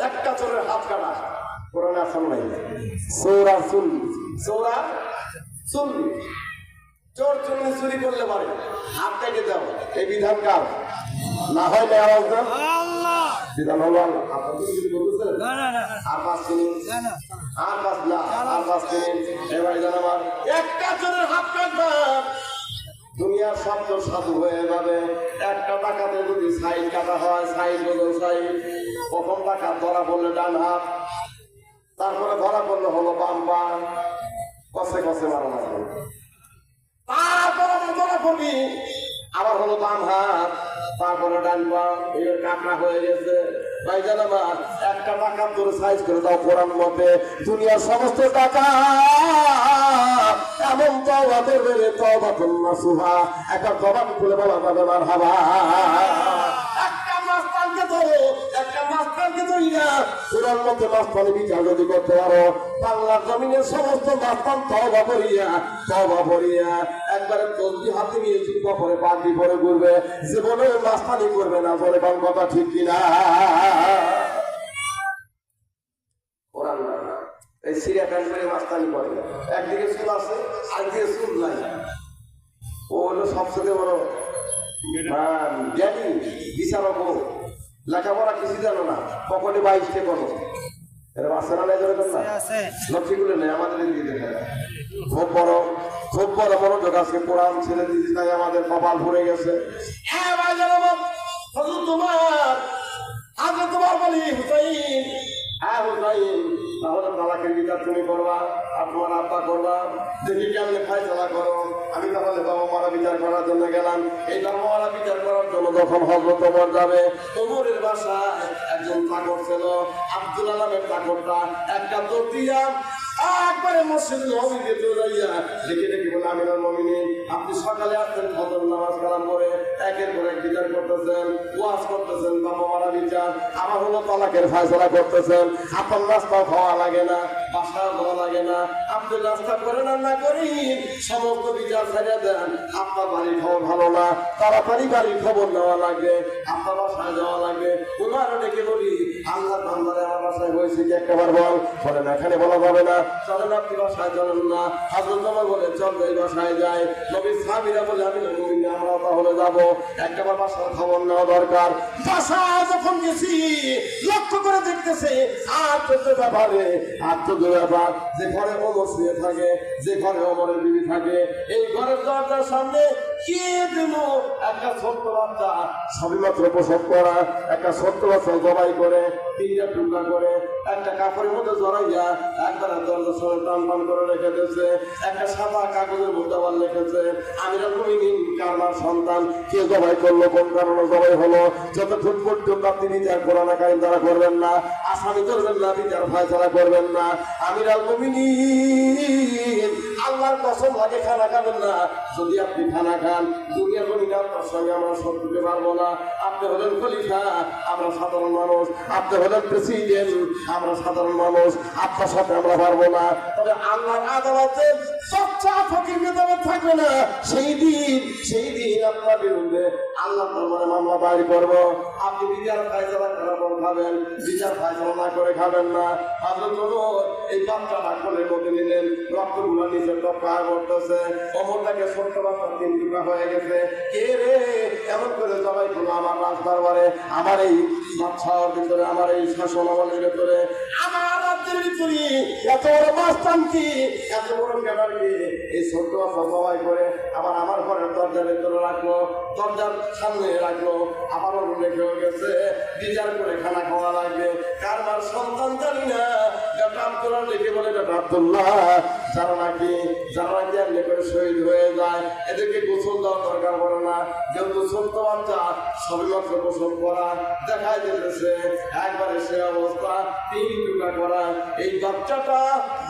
একটা চোরের হাত কাটা কোরআনে আছে নাই? চোরা চুল্লি, চোরা চুল্লি, চোর চুল্লি চুরি করলে পারে হাত কেটে দাও। এই বিধান কার? না হয় না আওয়াজ দেন, বিধান হলো আল্লাহ। আপনাদের কিছু বলতেছেন? আর 5 মিনিট, আর 5 না, আর 5 মিনিট। এবার জান আমার একটা চোরের হাত কাটবা, দুনিয়ার সব চোর সাধু হয়ে যাবে। একটা টাকাতে যদি সাইড কাটা হয়, সাইড বদল সাইড, প্রথম টাকা ধরা পড়লে ডান হাত, তারপরে ধরা পড়লে হলো বাম পা, কষে কষে মারা লাগবে। তারপরে ধরা পড়বি আবার হলো বাম হাত, তারপরে ডান পা, এই কাঁকড়া হয়ে গেছে। ভাইজান আমার, একটা টাকা তোর সাইজ করে দাও কোরআন মতে। দুনিয়ার সমস্ত টাকা এমন তওবা করবে রে, তওবাতুন নাসুহা। একটা জবান খুলে বলা যাবে মারহাবা। একটা মাস্তানকে ধরো, একটা মাস্তানকে ধরিয়া কোরআন মতে মাস্তানি বিচার যদি করতে পারো, বাংলার জমিনের সমস্ত মাস্তান তওবা করিয়া একবারে তসবিহ হাতে নিয়ে জুব্বা পরে পাগড়ি পরে ঘুরবে, জীবনে মাস্তানি করবে না। বলে কোন কথা, ঠিক কিনা? কোরআন এই সিরিয়া প্যান্ট করে মাস্তানি করে, একদিকে চুল আছে আরেকদিকে চুল নাই। ও হলো সবচেয়ে বড় জ্ঞানী বিচারক। লেখাপড়া কিছু জানো না, পকেটে 22টে করো, এরা বাচ্চারা নেই ধরে না, লক্ষ্মীগুলো নেই আমাদের দিকে দেখে। খুব বড় মনোযোগ আজকে কোরআন ছেড়ে দিতে, তাই আমাদের কপাল ভরে গেছে। হ্যাঁ ভাই জানো তোমার আজকে তোমার বলি হুসাইন, হ্যাঁ হুসাইন, তাহলে তালাকের বিচার তুমি করবা আর তোমার আব্বা করবা, দেখি কেমনে ফায়সালা করো। আমি তাহলে বাবা মারা বিচার করার জন্য গেলাম। এই বাবা মারা বিচার করার জন্য যখন হযরত ওমর যাবে, ওমরের বাসায় একজন চাকর ছিল, আব্দুল্লাহ নামের চাকরটা একটা দৌড় দিয়া একবারে মসজিদ নববীতে দৌড়াইয়া দেখে দেখি বলে, আমিরুল মুমিনিন আপনি সকালে আসছেন, ফজর নামাজ কালাম করে একের পর এক বিচার করতেছেন, ওয়াজ করতেছেন, বাবা মারা বিচার, আবার হলো তালাকের ফায়সালা করতেছেন। আপনার নাস্তা খাওয়া লাগে না, বাসা খাওয়া লাগে না, আপনি নাস্তা করেন আর না করি সমস্ত বিচার ছেড়ে দেন। আপনার বাড়ির খবর ভালো না, তাড়াতাড়ি বাড়ির খবর নেওয়া লাগবে, আপনার বাসায় যাওয়া লাগবে। ওনারা ডেকে বলি, আল্লাহ বান্দারে আমার বাসায় হয়েছে কি একবার বল, বলেন এখানে বলা যাবে না, চলেন আপনি বাসায় চলেন না। হযরত ওমর বলে চল যাই বাসায় যাই। নবীর সাহাবীরা বলে আমি মুমিন, আমরাও তাহলে যাবো, একবার বাসার খবর নেওয়া দরকার। বাসায় যখন গেছি লক্ষ্য করে দেখতেছে আশ্চর্য ব্যাপার, যে ঘরে ওমর শুয়ে থাকে, যে ঘরে ওমরের বিবি থাকে, এই ঘরের দরজার সামনে কে যেন একটা ছোট্ট বাচ্চা সবেমাত্র প্রসব করা, একটা ছোট্ট বাচ্চা জবাই করে 3টা টুকরা করে একটা কাপড়ের মধ্যে জড়াইয়া একবার দরজার সামনে টান টান করে রেখে দিয়েছে। একটা সাদা কাগজের মধ্যে আবার লিখেছে, আমিরুল মুমিনিন কারমার সন্তান, কে জবাই করলো, কোন কারণে জবাই হলো, যতক্ষণ পর্যন্ত আপনি বিচার কোরআন কারীম দ্বারা করবেন না, আসামি ধরবেন না, বিচার ফায়সালা করবেন না। আমিরুল মুমিনিন আল্লাহর কসম লাগে খানা খাবেন না। যদি আপনি খানা খান, দুনিয়া জমিনে আপনার সঙ্গে আমরা শত্রুতে পারবো না। আপনি হলেন খলিফা, আমরা সাধারণ মানুষ, আপনি হলেন প্রেসিডেন্ট, আমরা সাধারণ মানুষ, আপনার সাথে আমরা পারবো না। তবে আল্লাহর আদালতে সচ্চা ফকির মেধাবে থাকবে না, সেই দিন আপনার বিরুদ্ধে আল্লাহ দরবারে মামলা দায়ের করবো। আপনি বিচার ফায়সালা করার পর খাবেন, বিচার ফায়সালা না করে খাবেন না। হযরত ওমর এই বাচ্চাটা কোলের মধ্যে নিলেন, রক্তগুলো নিচে টপকা করতেছে। ওমরটাকে ছোট্ট বাচ্চা 3 টুকরা হয়ে গেছে। কে রে এমন করে জবাই করলো আমার রাজ দরবারে, আমার এই বাচ্চার ভিতরে, আমার এই শাসন আমলের ভিতরে, আমার রাজ্যের ভিতরে এত বড় মাস্তান কি, এত বড় ক্যাডার কি, এই ছোট্ট বাচ্চা জবাই করে আবার আমার ঘরের দরজার ভিতরে রাখলো, দরজার সামনে রাখলো, আবারও রেখেও গেছে। বিচার করে খানা খাওয়া লাগবে। কারমার সন্তান জানি না, বেটা আব্দুল্লাহ লিখে বলে, বেটা আব্দুল্লাহ যারা নাকি এমনি করে শহীদ হয়ে যায়, এদেরকে গোসল দেওয়ার দরকার পড়ে না, যেহেতু ছোট্ট বাচ্চা সবেমাত্র গোসল করা দেখাই দিতেছে, একবারে সে অবস্থা 3 টুকরা করা। এই বাচ্চাটা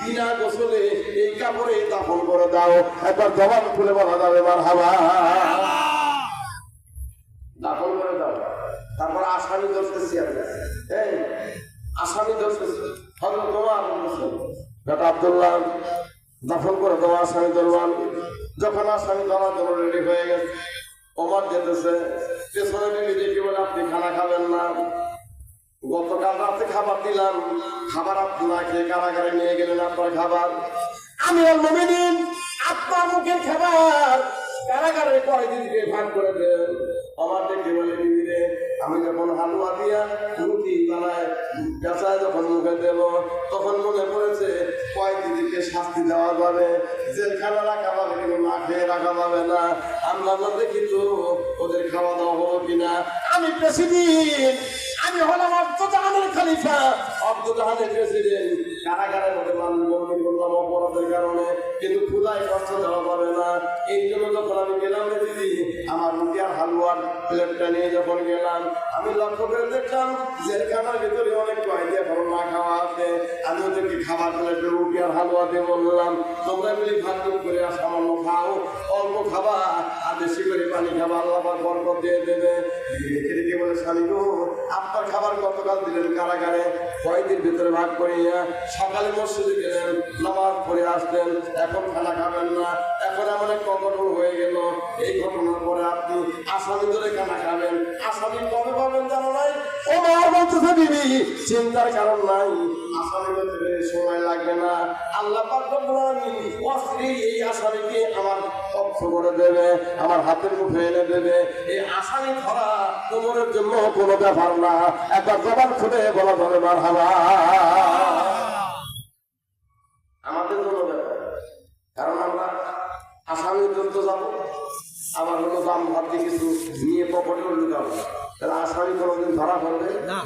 বিনা গোসলে এই কাপড়ে দাফন করে দাও, একবার জবান খুলে বলা যাবে মারহাবা, দাফন করে দাও। তারপর আসামি ধরতেছি, এই আসামি ধরতেছি, হযরত ওমর বলছেন বেটা আব্দুল্লাহ দাফন করে দেওয়া আসামি ধরলাম। যখন আসামি ধরার জন্য রেডি হয়ে গেছে, ওমর যেতেছে, পেছনে বিবি দেখি বলে আপনি খানা খাবেন না, গতকাল রাতে খাবার দিলাম, খাবার আপনি না খেয়ে কারাগারে নিয়ে গেলেন আপনার খাবার। আমিরুল মুমিনিন আপনার মুখের খাবার কারাগারের কয়েদিকে ভাগ করে দেন। আমার দেখে বলে বিবি রে, আমি যখন হালুয়া দিয়া রুটি বানায় পেঁচায় যখন মুখে দেব, তখন মনে পড়েছে কয়েদিকে শাস্তি দেওয়া যাবে, জেলখানা রাখা যাবে, কিন্তু না খেয়ে রাখা যাবে না। আমরা দেখি তো ওদের খাওয়া দাওয়া হলো কিনা। আমি প্রেসিডেন্ট, আমি হলাম আব্দুজাহানের খলিফা, আব্দুজাহানের প্রেসিডেন্ট, কারাগারের মধ্যে মানুষ বন্দি করলাম অপরাধের কারণে, কিন্তু ক্ষুধায় কষ্ট দেওয়া যাবে না। এই জন্য যখন আমি গেলাম রে দিদি, আমার রুটি আর হালুয়ার প্লেটটা নিয়ে যখন গেলাম, আমি লক্ষ্য করে দেখলাম জেলখানার ভিতরে অনেক কয়েদি এখনো না খাওয়া আছে। আমি ওদেরকে খাবার প্লেটে রুটি আর হালুয়া দিয়ে বললাম, তোমরা মিলি ভাগ করে আর সামান্য খাও, অল্প খাবা আর বেশি করে পানি খাবা, আল্লাহ বরকত দিয়ে দেবে। দেখে দেখে বলে, স্বামী গো আপনার খাবার গতকাল দিলেন কারাগারে, কয়েদির ভিতরে ভাগ করিয়া সকালে মসজিদে গেলেন, নামাজ পড়ে আসলেন, এখন খানা খাবেন না, এখন এমন এক ঘটনা হয়ে গেল। এই ঘটনার পরে আপনি আসামি ধরে খানা খাবেন, আসামি কবে পাবেন জানো নাই? ওমর বলতেছে বিবি চিন্তার কারণ নাই, আসামি ধরে সময় লাগবে না। আল্লাহ পাক রব্বুল আলামিন অস্ত্রী এই আসামিকে আমার পক্ষ করে দেবে, আমার হাতের মুঠে এনে দেবে। এই আসামি ধরা ওমরের জন্য কোনো ব্যাপার না। একবার জবান খুলে বলা ধরে মারহাবা। আমাদের জন্য ব্যাপার, কারণ আমরা আসামি যুদ্ধ যাবো, আবার হলো দাম ভাবতে কিছু নিয়ে পকেটে উঠে যাবো, তাহলে আসামি কোনোদিন ধরা পড়বে না।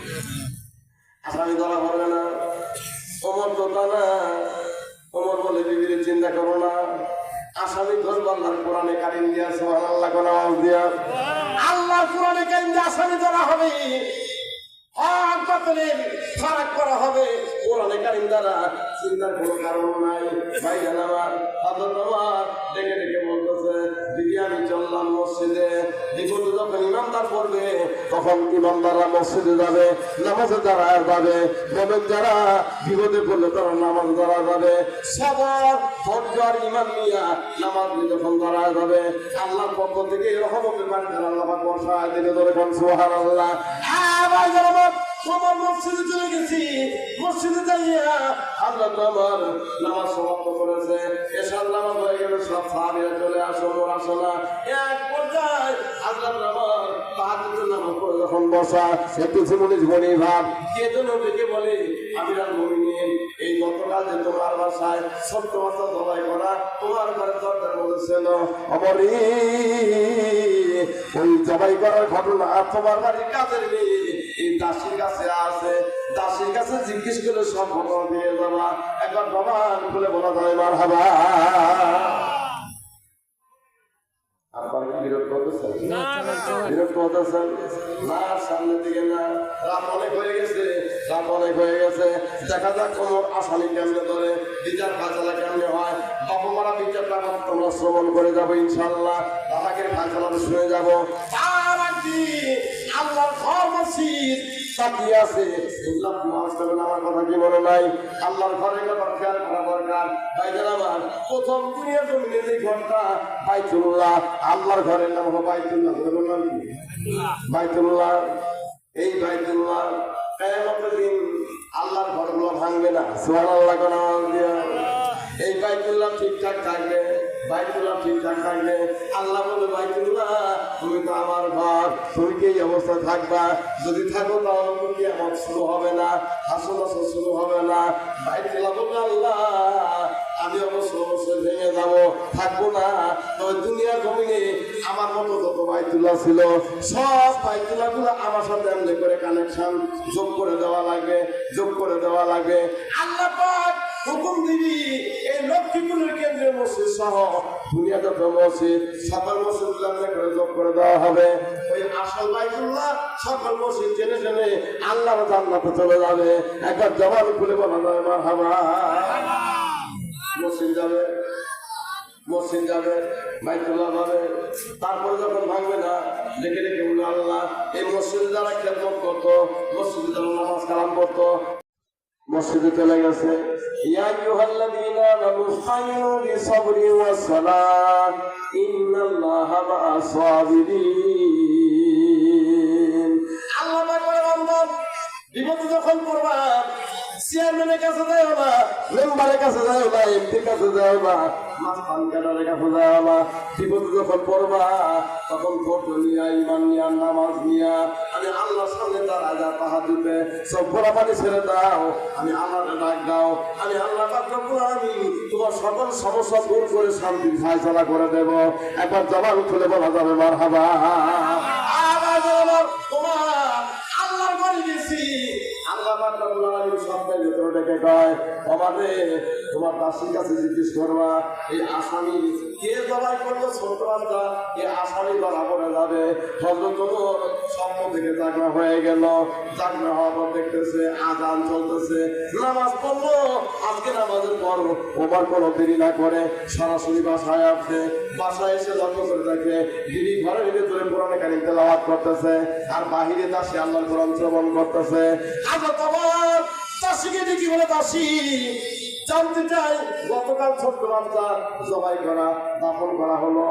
আসামি ধরা পড়বে না। ওমর দোতা না, ওমর বলে বিবির চিন্তা করো না, আসামি ধরবো আল্লাহর কোরআনে কারিম দিয়া, সুবহানাল্লাহ কোন আওয়াজ দিয়া, আল্লাহর কোরআনে কারিম দিয়া আসামি ধরা হবে, হক বাতিলের ফারাক করা হবে কোরআনে কারিম দ্বারা। চিন্তার কোনো কারণ নাই। ভাইজান আমার, হযরত ওমর ডেকে ডেকে বলতেছে, দিদি আমি চললাম মসজিদে। বিপদে যখন ইমামদার পড়বে তখন ইমামদাররা মসজিদে যাবে, নামাজে দাঁড়ায় যাবে। মোমেন যারা বিপদে পড়লে তারা নামাজ দাঁড়ায় যাবে। সবর ধৈর্য আর ঈমান নিয়ে নামাজ যখন দাঁড়ায় যাবে, আল্লাহর পক্ষ থেকে রহমতের বাড়িতে আল্লাহ পাক বর্ষায় দিলে ধরে কোন সুবহানাল্লাহ। ভাইজান আমার, তোমার মসজিদে চলে গেছি, মসজিদে যাইয়া আল্লাহ তোমার নামাজ সমাপ্ত করেছে, এশার নামাজ হয়ে গেল, সব সাহাবীরা চলে আসো, মোর আসো না। এক পর্যায়ে আল্লাহ নামাজ তাহাজ্জুদের নামাজ পড়ে যখন বসা, একটু জীবনী জীবনী ভাব কে যেন ডেকে বলে, আমিরাল মুমিনিন, এই গতকাল যে তোমার বাসায় ছোট্ট বাচ্চা জবাই করা, তোমার ঘরে দরজার মধ্যে ছিল, অমরি ওই জবাই করার ঘটনা তোমার বাড়ির কাজের মেয়ে এই দাসীর কাছে আছে, দাসীর কাছে জিজ্ঞেস করে সব ঘটনা দিয়ে যাবা। একবার বাবা বলে বলা যায় মারহাবা। আপনারা কি বিরক্ত হতেছেন? বিরক্ত হতেছেন না? সামনের দিকে না, রাত অনেক হয়ে গেছে, রাত অনেক হয়ে গেছে। দেখা যাক কোমর আসামি কেমনে ধরে, বিচার ফাইসালা কেমনে হয়। বাবা মারা বিচারটা তোমরা শ্রবণ করে যাবো ইনশাল্লাহ, আমাকে ফাইসালাটা শুনে যাবো। তার আগে আল্লাহর ঘর মসজিদ তাকিয়ে আছে, এগুলা নামাজ করবেন, আমার কথা কি মনে নাই? আল্লাহর ঘরের কথা খেয়াল করা দরকার। ভাইজান আমার, প্রথম দুনিয়ার জমিনে যে ঘরটা বাইতুল্লাহ, আল্লাহর ঘরের নাম হলো বাইতুল্লাহ। ঘরের নাম কি? বাইতুল্লাহ। এই বাইতুল্লাহ কিয়ামতের দিন আল্লাহর ঘরগুলো ভাঙবে না, সুবহানাল্লাহ কোন আওয়াজ দিয়া। এই বাইতুল্লাহ ঠিকঠাক থাকবে, বাইতুল্লাহ ঠিকঠাক থাকবে। আল্লাহ বলে, বাইতুল্লাহ তুমি তো আমার ঘর, তুমি কি এই অবস্থায় থাকবা? যদি থাকো তাহলে তো কিয়ামত শুরু হবে না, হাসর শুরু হবে না। বাইতুল্লাহ বলে, আল্লাহ আমি অবশ্যই ভেঙে যাবো, থাকবো না। তবে দুনিয়ার জমিনে আমার মতো যত বাইতুল্লাহ ছিল, সব বাইতুল্লাহ গুলো আমার সাথে এমনি করে কানেকশন যোগ করে দেওয়া লাগবে, যোগ করে দেওয়া লাগবে। আল্লাহ পাক হুকুম দিবি, এই লক্ষ্মীপুরের কেন্দ্রীয় মসজিদ সহ দুনিয়া যত মসজিদ, সকল মসজিদ করে যোগ করে দেওয়া হবে। ওই আসল বাইতুল্লাহ সকল মসজিদ জেনে জেনে আল্লাহর জান্নাতে চলে যাবে। একবার জবান খুলে বলা যায় মারহাবা। মসজিদ যাবে, মসজিদ যাবে, বাইতুল্লাহ যাবে। তারপরে যখন ভাঙবে না, দেখে দেখে বলবে, আল্লাহ এই মসজিদে যারা খেদমত করতো, মসজিদে যারা নামাজ কালাম করতো, মসজিদে চলে গেছে। ইয়া আইয়ুহাল্লাযীনা আমানু ইসতাঈনু বিস-সাবরি ওয়াস-সালাত ইন্নাল্লাহা মা'আস সাবিরিন। আল্লাহ পাক বলে, বান্দা বিপদে যখন পড়বা, চেয়ারম্যানের কাছে যাও না, মেম্বারের কাছে যাও না, এমপির কাছে যাও না, মাস্তান ক্যাডারের কাছে যাও না। বিপদে যখন পড়বা তখন ধৈর্য নিয়া, ঈমান নিয়া, নামাজ নিয়া আমি আল্লাহর সামনে দাঁড়ায় যা তাহাজ্জুদে সব পোড়া পানি ছেড়ে দাও, আমি আল্লাহকে ডাক দাও, আমি আল্লাহ পাক রব্বুল আলামিন তোমার সকল সমস্যা দূর করে শান্তির ফায়সালা করে দেব। একবার জবান খুলে বলা যাবে মারহাবা। আবার তোমার আল্লাহর ঘরে গেছি, আল্লাহ পাক রব্বুল আলামিন সবটাই ভেতরে ডেকে কয়, আমাদের তোমার দাসীর কাছে জিজ্ঞেস করবা, এই আসামি কে জবাই করলো ছোট বাচ্চা, এই আসামি ধরা পড়ে যাবে। হযরত ওমর স্বপ্ন থেকে জাগনা হয়ে গেল, জাগনা হওয়ার পর দেখতেছে আযান চলতেছে, নামাজ পড়লো। আজকে নামাজের পর ওমর কোনো দেরি না করে সরাসরি বাসায় আসছে। বাসায় এসে লক্ষ্য করে দেখে দিদি ঘরের ভিতরে কোরআনে কারীম তেলাওয়াত করতেছে, আর বাহিরে দাসী আল্লাহর কোরআন শ্রবণ করতেছে। হযরত ওমর দাসীকে দেখি বলে, দাসী জানতে চাই গতকাল ছোট্ট বাচ্চা জবাই করা, দাফন করা হলো,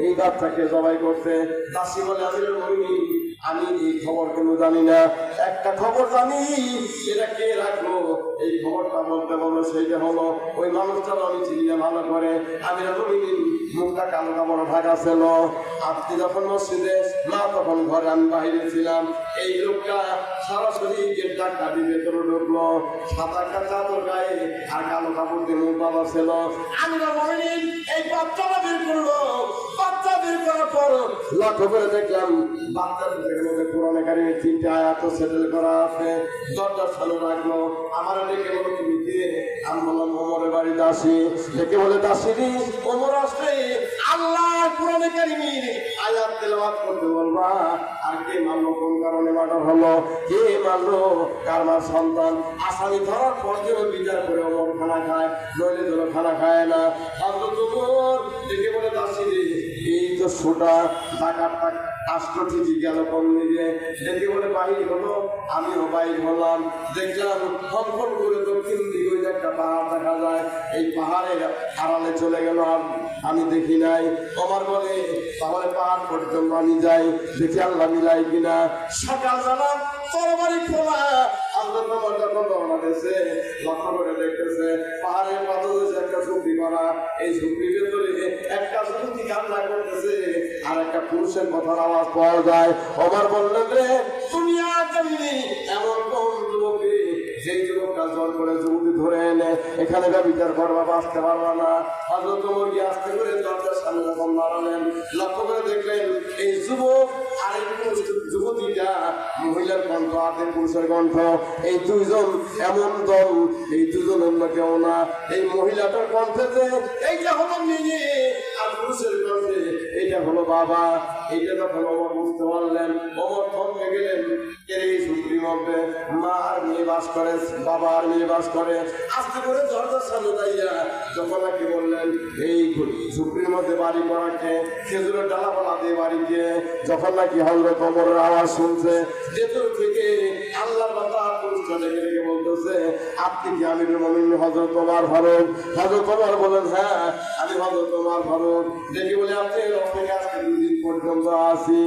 এই বাচ্চাকে জবাই করতে। দাসী বলে, আমিরুল মুমিনিন আমি এই খবর কিন্তু জানি না, একটা খবর জানি, এটা কে রাখলো এই খবরটা বলতে বললো, সেইটা হলো ওই মানুষটা আমি চিনি না ভালো করে। আমি মুখটা কালো কাপড় ঢাকা ছিল। আপনি যখন মসজিদে, মা তখন ঘরে, আমি বাইরে ছিলাম। এই লোকটা সরাসরি গেট ডাক্তার দিয়ে ভেতরে ঢুকলো, সাদা একটা চাদর গায়ে আর কালো কাপড় দিয়ে মুখ বাঁধা ছিল। আমি এই বাচ্চাটা বের করলো, বাচ্চা বের করার পর লক্ষ্য করে দেখলাম বাচ্চাদের মধ্যে কোরআনে কারিমের 3টে আয়াত সেটেল করা আছে। দরজার সামনে রাখলো, আমার ডেকে বলো তুমি কে? আমি বললাম ওমরের বাড়িতে আসি। ডেকে বলে দাসিরি ওমর আসলে আল্লাহ কোরআনে কারিমের আয়াত তেলাওয়াত করতে বলবা। আর কে মানলো, কোন কারণে মার্ডার হলো, কে মানলো, কার মার সন্তান, আসামি ধরার পর যেন বিচার করে ওমর খানা খায়, নইলে যেন খানা খায় না। হযরত ওমর ডেকে বলে দাসিরি এই তো সোটা ডাকাতটা আসলো ঠিকই গেল কোন দিকে? ডেকে বলে বাহির হলো, আমিও বাইর হলাম। দেখলাম ফনফন করে দক্ষিণ দিকে ওই একটা পাহাড় দেখা যায়, এই পাহাড়ের আড়ালে চলে গেল, আর আমি দেখি নাই। আমার বলে তাহলে পাহাড় পর্যন্ত আমি যাই, দেখি আল্লাহ মিলাই কিনা। সকালবেলা তরবারি খোলা, আল্লাহ তোমার যখন রওনা দিয়েছে, লক্ষ্য করে দেখতেছে পাহাড়ের পাথরে একটা ঝুঁকি করা, এই ঝুঁকির ভেতরে একটা ঝুঁকি কান্না করতেছে, আর একটা পুরুষের কথার আওয়াজ পাওয়া যায়। আমার বললেন রে তুমি আর জানি এমন কোন যুবকী, সেই যুবকটা জোর করে যুবতী ধরে এনে এখানে বিচার করবা, বাঁচতে পারবা না। হযরত ওমর গিয়ে আস্তে করে দরজার সামনে যখন দাঁড়ালেন, লক্ষ্য করে দেখলেন এই যুবক আর এই যুবতীটা মহিলার কণ্ঠ, হাতের পুরুষের কণ্ঠ, এই দুইজন এমন দল, এই দুজন অন্য কেউ না। এই মহিলাটার কণ্ঠে যে এইটা হলো মেয়ে, আর পুরুষের কণ্ঠে এইটা হলো বাবা। এইটা যখন ওমর বুঝতে পারলেন, ওমর থমকে গেলেন। এই ঝুঁকির মধ্যে মা আর মেয়ে বাস করে, বাবা আর মেয়ে বাস করে। আস্তে করে দরজার সামনে দাঁড়িয়ে যখন নাকি বললেন এই ঝুঁকির মধ্যে বাড়ি করাকে, খেজুরের ডালাপালা দিয়ে বাড়িকে, যখন নাকি হযরত ওমরের আওয়াজ শুনছে ভেতর থেকে আল্লাহর বান্দা পুরুষটা ডেকে ডেকে বলতেছে আপনি কি আমিরুল মুমিনিন হযরত ওমর ফারুক? হযরত ওমর বলেন হ্যাঁ আমি হযরত ওমর ফারুক। ডেকে বলে আপনি অপেক্ষা আজকে 2 দিন পর্যন্ত আছি,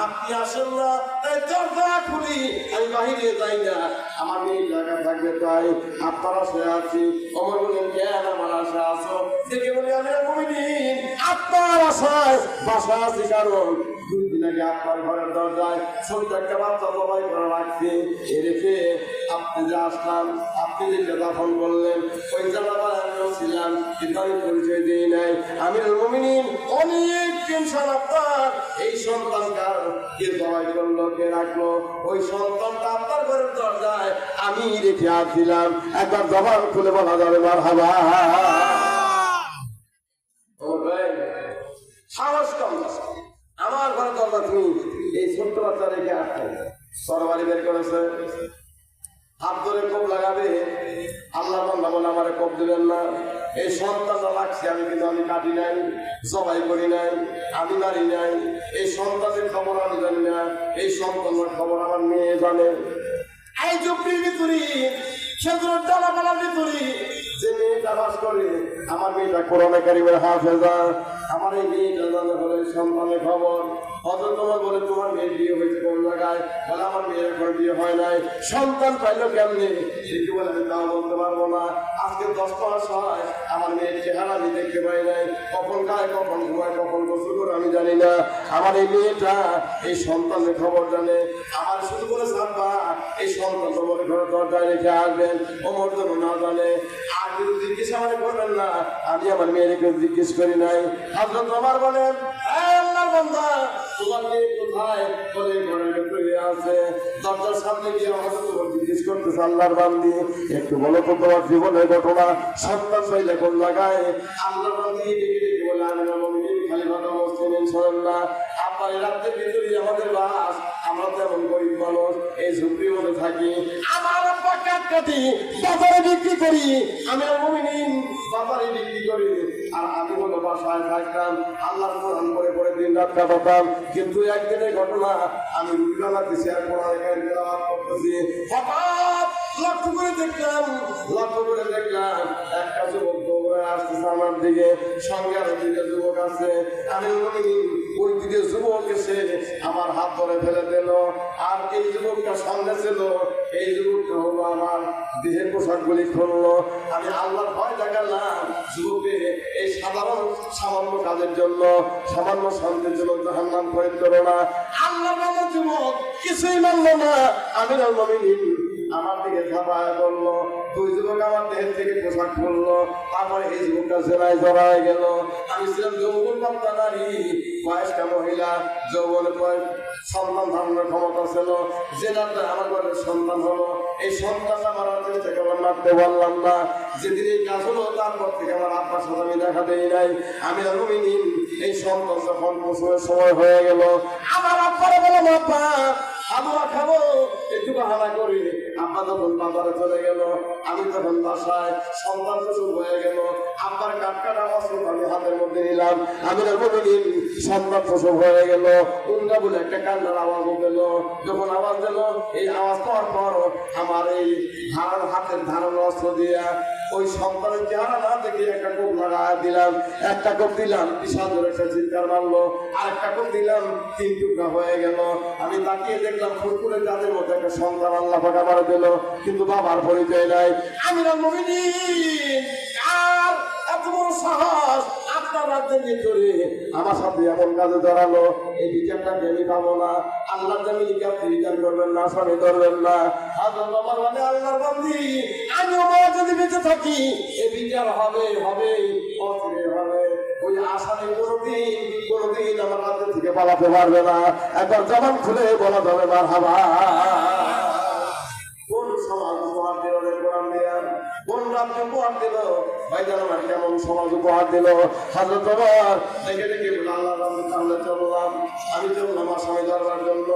আপনি আসেন না, তাই দরজা খুলি, আমি বাহিরে যাই না, আমার মেয়ে জায়গা থাকবে, তাই আপনার আশায় আছি। ওমর বলেন কেন আমার আশা আছো? ডেকে বলে আমিরুল মুমিনিন আপনার আশায় বাসা আছি, কারণ 2 দিন আগে আপনার ঘরের দরজায় ছোট্ট একটা বাচ্চা জবাই করে রাখছি, এ রেখে আপনি যে আসলাম, আপনি যে দাফন করলেন ওই জানাবার আমিও ছিলাম, কিন্তু আমি পরিচয় দিই নাই। আমিরুল মুমিনিন অনেক টেনশন আপনার, এই সন্তানকার কে জবাই করলো, কে রাখলো, ওই সন্তানটা আপনার ঘরের দরজায় আমি রেখে আসছিলাম। একবার জবান খুলে বলা যাবে মারহাবা। সাহস কম, আমার ঘরে দরজা তুমি এই ছোট্ট বাচ্চা রেখে আসতে, তরবারি বের করেছে, হাত ধরে কোপ লাগাবে। আল্লাহ বান্দা বলে আমারে কোপ দিবেন না, এই সন্তানটা লাগছে আমি, কিন্তু আমি কাটি নাই, জবাই করি নাই, আমি মারি নাই। এই সন্তানের খবর আমি জানি না, এই সন্তানের খবর আমার মেয়ে জানে। এই চুপড়ির ভিতরে, খেজুরের ডালাপালার ভিতরে যে মেয়েটা বাস করে, আমার মেয়েটা কোরআনে কারিমের হাফেজা, আমার এই মেয়েটা জানে বলে সন্তানের খবর। হযরত ওমর বলে তোমার মেয়ের বিয়ে হয়েছে কোন জায়গায়? বলে আমার মেয়ের এখন বিয়ে হয় নাই। সন্তান পাইলো কেমনে? সেটি বলে আমি তাও বলতে পারবো না। আজকে 10 মাস হয় আমার মেয়ের চেহারা আমি দেখতে পাই নাই, কখন খায়, কখন ঘুমায়, কখন গোসল করে আমি জানি না। আমার এই মেয়েটা এই সন্তানের খবর জানে। আমার শুধু বলে সাব্বা এই সন্তান তোমার ঘরে দরজায় রেখে আসবেন, ওমর যেন না জানে। আর যদি জিজ্ঞেস আমার করবেন না, আমি আমার মেয়েকে জিজ্ঞেস করি নাই। হযরত ওমর বলেন আল্লাহর বান্দা তোমার মেয়ে কোথায়? বলে ঘরের ভেতরে আছে। দরজার সামনে গিয়ে হযরত ওমর জিজ্ঞেস করতেছে আল্লাহর বান্দি একটু বলো তো তোমার জীবনের ঘটনা, সন্তান পাইলে কোন জায়গায়? আল্লাহর বান্দি ডেকে ডেকে বলে আমিরুল মুমিনিন খালি কথা বলছেন শোনেন না, আপনার এই রাতের ভিতরে আমাদের বাস, আমরা তো এমন গরিব মানুষ, এই ঝুঁকির মধ্যে থাকি, আমার আব্বা কাটি বাজারে বিক্রি করি, আমিরুল মুমিনিন বাজারে বিক্রি করি, আর আমি হলো বাসায় থাকতাম, আল্লাহর কোরআন পড়ে পড়ে দিন রাত কাটাতাম। কিন্তু একদিনের ঘটনা, আমি রুটি বানাতেছি আর কোরআন তেলাওয়াত করতেছি, হঠাৎ লক্ষ্য করে দেখলাম একটা যুবক দৌড়ে আসতেছে আমার দিকে, সঙ্গে আরো দুইটা যুবক আছে। আমি ওই দিকে যুবক এসে আমার হাত ধরে ফেলে দিল, আর এই যুবকটা সঙ্গে ছিল, এই যুবকটা হলো আমার দেহের পোশাকগুলি খুললো। আমি আল্লাহর ভয় দেখালাম যুবকে, এই সাধারণ সামান্য কাজের জন্য, সামান্য শান্তির জন্য জাহান্নাম খরিদ করো না। আল্লাহর নামে যুবক কিছুই মানলো না। আমিরুল মুমিনিন আমার দিকে ঝাঁপায় করলো, দুই যুবক আমার দেহের থেকে পোশাক খুললো, তারপরে এই যুবকটা জেলায় জড়ায় গেল। আমি ছিলাম যৌবন প্রাপ্তা নারী, বয়স্কা মহিলা, যৌবনে সন্তান ধারণের ক্ষমতা ছিল। জেলাটা আমার ঘরের সন্তান হলো, এই সন্তানটা মারার চেষ্টা করলাম, মারতে পারলাম না। যেদিন এই কাজ হলো তারপর থেকে আমার আব্বার সাথে আমি দেখা দেই নাই। আমি মুমিনিন এই সন্তান যখন প্রসবের সময় হয়ে গেল, আমার আব্বারে বললাম, আব্বা হালুয়া খাবো, একটু বাহানা করি। আব্বা যখন বাজারে চলে গেল, আমি তখন বাসায়, সন্তান প্রসব হয়ে গেল। আব্বার কাটকাটা অস্ত্র আমি হাতের মধ্যে নিলাম। আমি মুমিনিন সন্তান প্রসব হয়ে গেল, উঙ্গা বলে একটা কান্নার আওয়াজও পেল। যখন আওয়াজ দিল, এই আওয়াজ পাওয়ার পর আমার এই হাতের ধারণ অস্ত্র দিয়া ওই সন্তানের চেহারা না দেখে একটা কোপ লাগায় দিলাম। একটা কোপ দিলাম, বিশাল জোরে একটা চিৎকার মারলো। আর একটা কোপ দিলাম, 3 টুকরা হয়ে গেল। আমি তাকিয়ে দেখলাম ফুরফুরে তাদের মধ্যে একটা সন্তান আল্লাহ পাক আমার দিল, কিন্তু বাবার পরিচয় নাই। আমিরুল মুমিনিন আর এত বড় সাহস আপনার রাজ্যের ভিতরে আমার সাথে এমন কাজে জড়ালো, এই বিচারটাকে আমি পাবো না। আল্লাহর জমিনে কি আপনি বিচার করবেন না, স্বামী ধরবেন না? হাজর আমার মানে আল্লাহর বান্দি, আমি আমার যদি বেঁচে থাকি এই বিচার হবে, হবে অচিরে হবে। ওই আসামি কোনোদিন আমার রাজ্য থেকে পালাতে পারবে না। একবার জবান খুলে বলা যাবে মারহাবা। কোন সমাজ উপহার দিল রে কোরআন দিয়া? কোন রাজ্য উপহার দিল? ভাইজান আমার কেমন সমাজ উপহার দিল? হযরত ওমর দেখে দেখে বলে, আল্লাহর রাস্তায় সামনে চললাম। আমি চললাম আসামি ধরবার জন্য।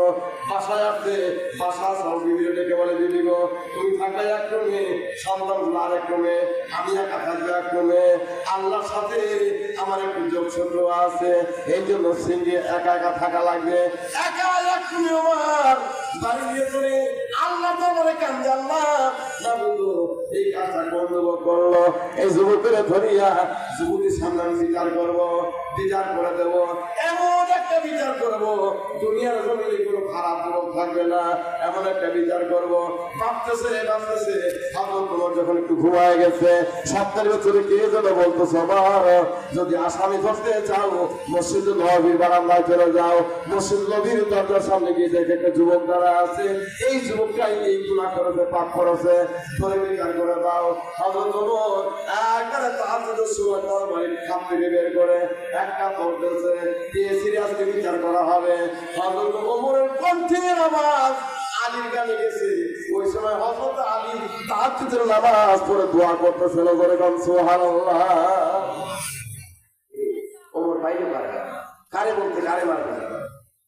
বাসায় আসতে বাসা সব বিবিরে ডেকে বলে, বিবি গো, তুমি থাকলে এক রুমে, সন্তানগুলো আরেক রুমে, আমি একা থাকবো এক রুমে। আল্লাহর সাথে আমার একটু যোগসূত্র আছে, এই জন্য সিঙ্গে একা একা থাকা লাগবে। একা এক রুমে আমার বাড়ি দিয়ে করে আল্লাহ তোমারে কান্দে। আল্লাহ না বলবো এই কাজটা কোন যুবক করলো? এই যুবকের ধরিয়া যুবতীর সামনে আমি বিচার করবো, বিচার করে দেবো, এমন একটা বিচার করবো দুনিয়ার জমিনে কোনো খারাপ যুবক থাকবে না, এমন একটা বিচার করবো। ভাবতেছে হযরত ওমর যখন একটু ঘুমায় গেছে, 70 বছরে কে যেন বলতেছে, আমার যদি আসামি ধরতে চাও মসজিদ নববীর বারান্দায় চলে যাও। মসজিদ নববীর দরজার সামনে গিয়ে দেখে একটা যুবক দাঁড়া আছে, এই যুবকটাই এই গুনাহ করেছে, পাপ করেছে, ধরে বিচার করে দাও। হযরত ওমর একবারে তাহাজ্জুদের সময় তরবারি খাপ থেকে বের করে একটা পড়তেছে, দিয়ে সিরিয়াসলি বিচার করা হবে। হযরত ওমরের কণ্ঠের আওয়াজ আলীর কানে গেছে। ওই সময় হযরত আলী তাহাজ্জুদের নামাজ পড়ে দোয়া করতেছিল, বলে সুবহানাল্লাহ। ওমর বাইরে পারে কারে বলতে কারে মারবে,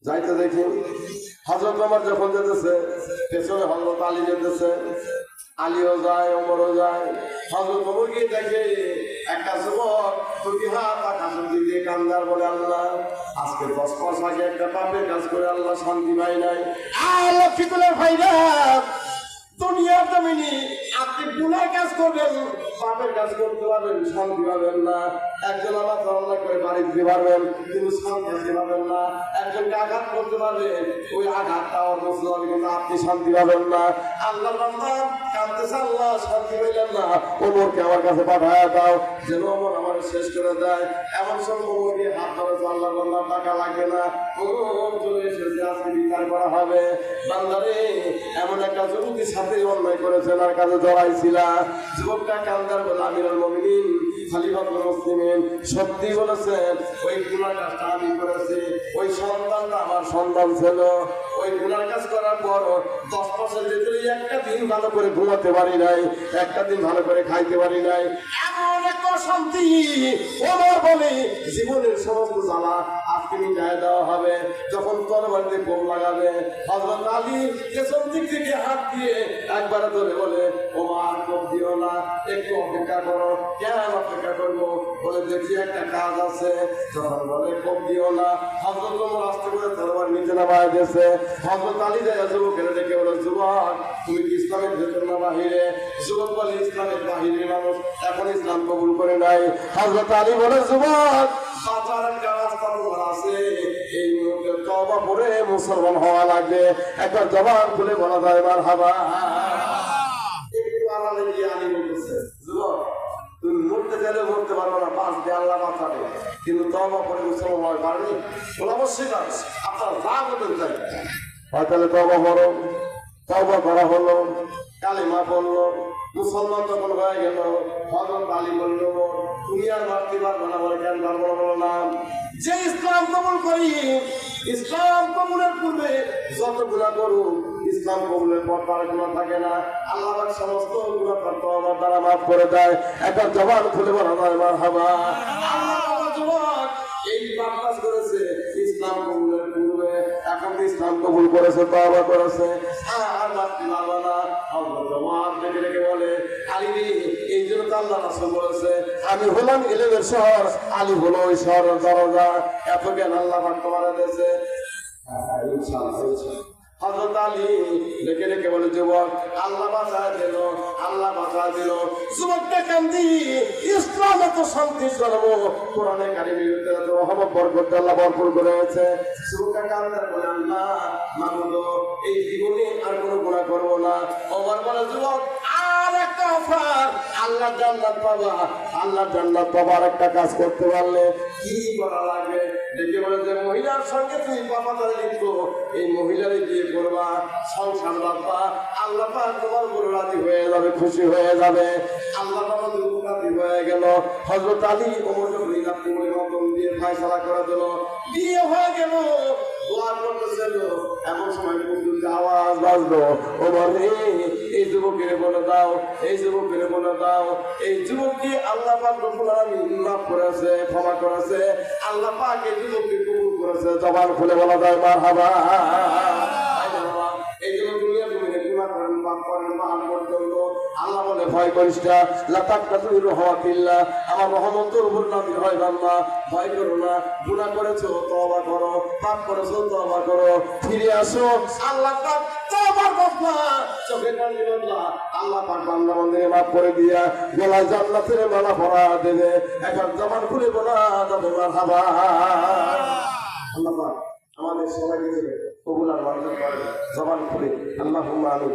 যাইতে দেখি হযরত ওমর যখন যেতেছে, পেছনে হযরত আলী যেতেছে, আলীও যায়, ওমরও যায়। হযরত ওমর গিয়ে দেখে একটা যুবক দুটি হাত আকাশের দিক দিয়ে কান্দার, বলে, আল্লাহ আজকে 10 মাস আগে একটা পাপের কাজ করে আল্লাহ শান্তি পাই নাই। লক্ষ্মীকুলের ভাইরা, দুনিয়ার জমিনে আপনি গুনার কাজ করবেন, পাপের কাজ করতে পারবেন, শান্তি পাবেন না। একজন আল্লাহ আল্লাহ করে বাড়ি দিতে পারবেন, কিন্তু শান্তি আসতে পারবেন না। একজনকে আঘাত করতে পারবেন, ওই আঘাতটা অবস্থা হবে, কিন্তু আপনি শান্তি পাবেন না। আল্লাহ বান্দা কাঁদতেছে, আল্লাহ শান্তি পাইলেন না, ওমরকে আমার কাছে পাঠায়া দাও, যেন ওমর আমার শেষ করে দেয়। এমন সময় ওমরকে হাত ধরেছে, আল্লাহ বান্দা টাকা লাগবে না, ওমর চলে এসেছে, আজকে বিচার করা হবে। বান্দারে এমন একটা যুবতীর সাথে অন্যায় করেছেন, আর কাজে জড়াইছিলা। যুবকটা কান্দার বলে, আমিরুল মুমিনিন খলিফাতুল মুসলিমিন সত্যি বলেছেন, ওই গুনাহ কাজটা আমি করেছি, ওই সন্তানটা আমার সন্তান ছিল। ওই গুনাহ কাজ করার পর 10 বছরের ভিতরে একটা দিন ভালো করে ঘুমাতে পারি নাই, একটা দিন ভালো করে খাইতে পারি নাই। এমন একটা শান্তি ওমর বলে, জীবনের সমস্ত জ্বালা আজকে তুমি গায়ে দেওয়া হবে। যখন তরবারিতে কোপ লাগাবে, হযরত আলী পেছন দিক থেকে হাত দিয়ে একবার ধরে বলে, ওমর কোপ দিও না, একটু অপেক্ষা করো। কেন অপেক্ষা করবো? বলে দেখি একটা কাজ আছে। যখন বলে কোপ দিও না, হযরত ওমর আস্তে করে তরবারি নিচে নামায় দিয়েছে। হযরত আলী যায় যুবকের ডেকে বলে, যুবক তুমি কি ইসলামের ভেতর না বাহিরে? যুবক বলে, ইসলামের বাহিরে মানুষ এখন ইসলাম কবুল করে নাই। হযরত আলী বলে, যুবক বাজার একটা রাস্তা তোমার আছে, এই মুহূর্তে তওবা করে মুসলমান হওয়া লাগবে। একবার জবান খুলে বলা যায় মারহাবা। একটু আড়ালে গিয়ে আলী বলতেছে, যুবক তুমি মরতে চাইলে মরতে পারবো না, বাঁচবে আল্লাহ বাঁচাবে, কিন্তু তওবা করে মুসলমান হওয়া পারবে? বলে অবশ্যই পারবে, আপনারা যা বলতে চাই। হয় তাহলে তওবা করো। তওবা করা হলো, কালিমা পড়লো, মুসলমান তখন হয়ে গেল। হযরত আলী বলল, তুমি আর মারতে পারবে না। বলে কেন পারবো না? বলো না, যে ইসলাম কবুল করি, ইসলাম কবুলের পূর্বে যত গুনাহ করুক, ইসলাম কবুলের পর তার গুনাহ থাকে না। আল্লাহ পাক সমস্ত গুনাহ তওবার দ্বারা মাফ করে দেয়। একটা জবান খুলে বলা যায় মারহাবা। আল্লাহ যুবক এই বাক্যাস করেছে ইসলাম কবুলের পূর্বে, এখন ইসলাম কবুল করেছে, তওবা করেছে, আর মারতে পারবে না। আল্লাহ জবান ডেকে ডেকে বলে, আলী রে, এই জন্য তো আল্লাহ রাসূল বলেছে, আমি হলাম ইলমের শহর, আলী হলো ওই শহরের দরজা। এত জ্ঞান আল্লাহ পাক তোমার দিয়েছে। ইনশাআল্লাহ ইনশাআল্লাহ। হযরত আলী ডেকে ডেকে বলে, যুবক আল্লাহ বাঁচায় দিল, আল্লাহ বাঁচায় দিল। যুবকটা কান্দি, ইসলাম এত শান্তির জন্ম, কোরআনে কারিমের ভিতরে এত রহমত বরকত আল্লাহ ভরপুর করেছে। যুবকটা কান্দে বলে, আল্লাহ মাহমুদ এই জীবনে আর কোনো গুনাহ করব না। ওমর বলে, যুবক আর একটা অফার, আল্লাহ জান্নাত পাবা। আল্লাহ জান্নাত পাবার একটা কাজ করতে পারলে কি করা লাগবে? ডেকে বলে যে মহিলার সঙ্গে তুমি পাপাচারে লিপ্ত, এই মহিলারে বিয়ে করবা, সংসার বাঁধবা, আল্লাহ পাক তোমার উপর রাজি হয়ে যাবে, খুশি হয়ে যাবে। আল্লাহ পাক রাজি হয়ে গেল। হযরত আলী ওমর যখন কুমড়ের মতন দিয়ে ফয়সালা করে দিল, বিয়ে হয়ে গেল। দোয়া করতেছিল, এমন সময় পর্যন্ত আওয়াজ বাজলো, ওমর রে, এই যুবকের বলে দাও, এই যুবকের বলে দাও, এই যুবককে আল্লাহ পাক রব্বুল আলামিন মাফ করেছে, ক্ষমা করেছে। আল্লাহ পাক এই যুবককে কবুল করেছে। জবান খুলে বলা যায় মারহাবা। এই জন্য দুনিয়া জমিনে গুনাহ করেন, পাপ করেন, মহান পর্যন্ত আল্লাহ বলে ভয় করিস না, লা তাকনাতু রাহমাতিল্লাহ, আমার রহমত তোর উপর নাযিল হয় বান্দা, ভয় করো না। গুনাহ করেছো তওবা করো, পাপ করেছো তওবা করো, ফিরে আসো। আল্লাহ পাক তওবার বদলা, চোখের পানি বদলা আল্লাহ পাক বান্দা বান্দিকে মাফ করে দিয়া গলায় জান্নাতের মালা পরা দেবে। এখন জবান খুলে বলা যাবে মারহাবা। আল্লাহ পাক আমাদের সবাইকে কবুল আর মঞ্জুর করে। জবান খুলে আল্লাহুম্মা আমিন।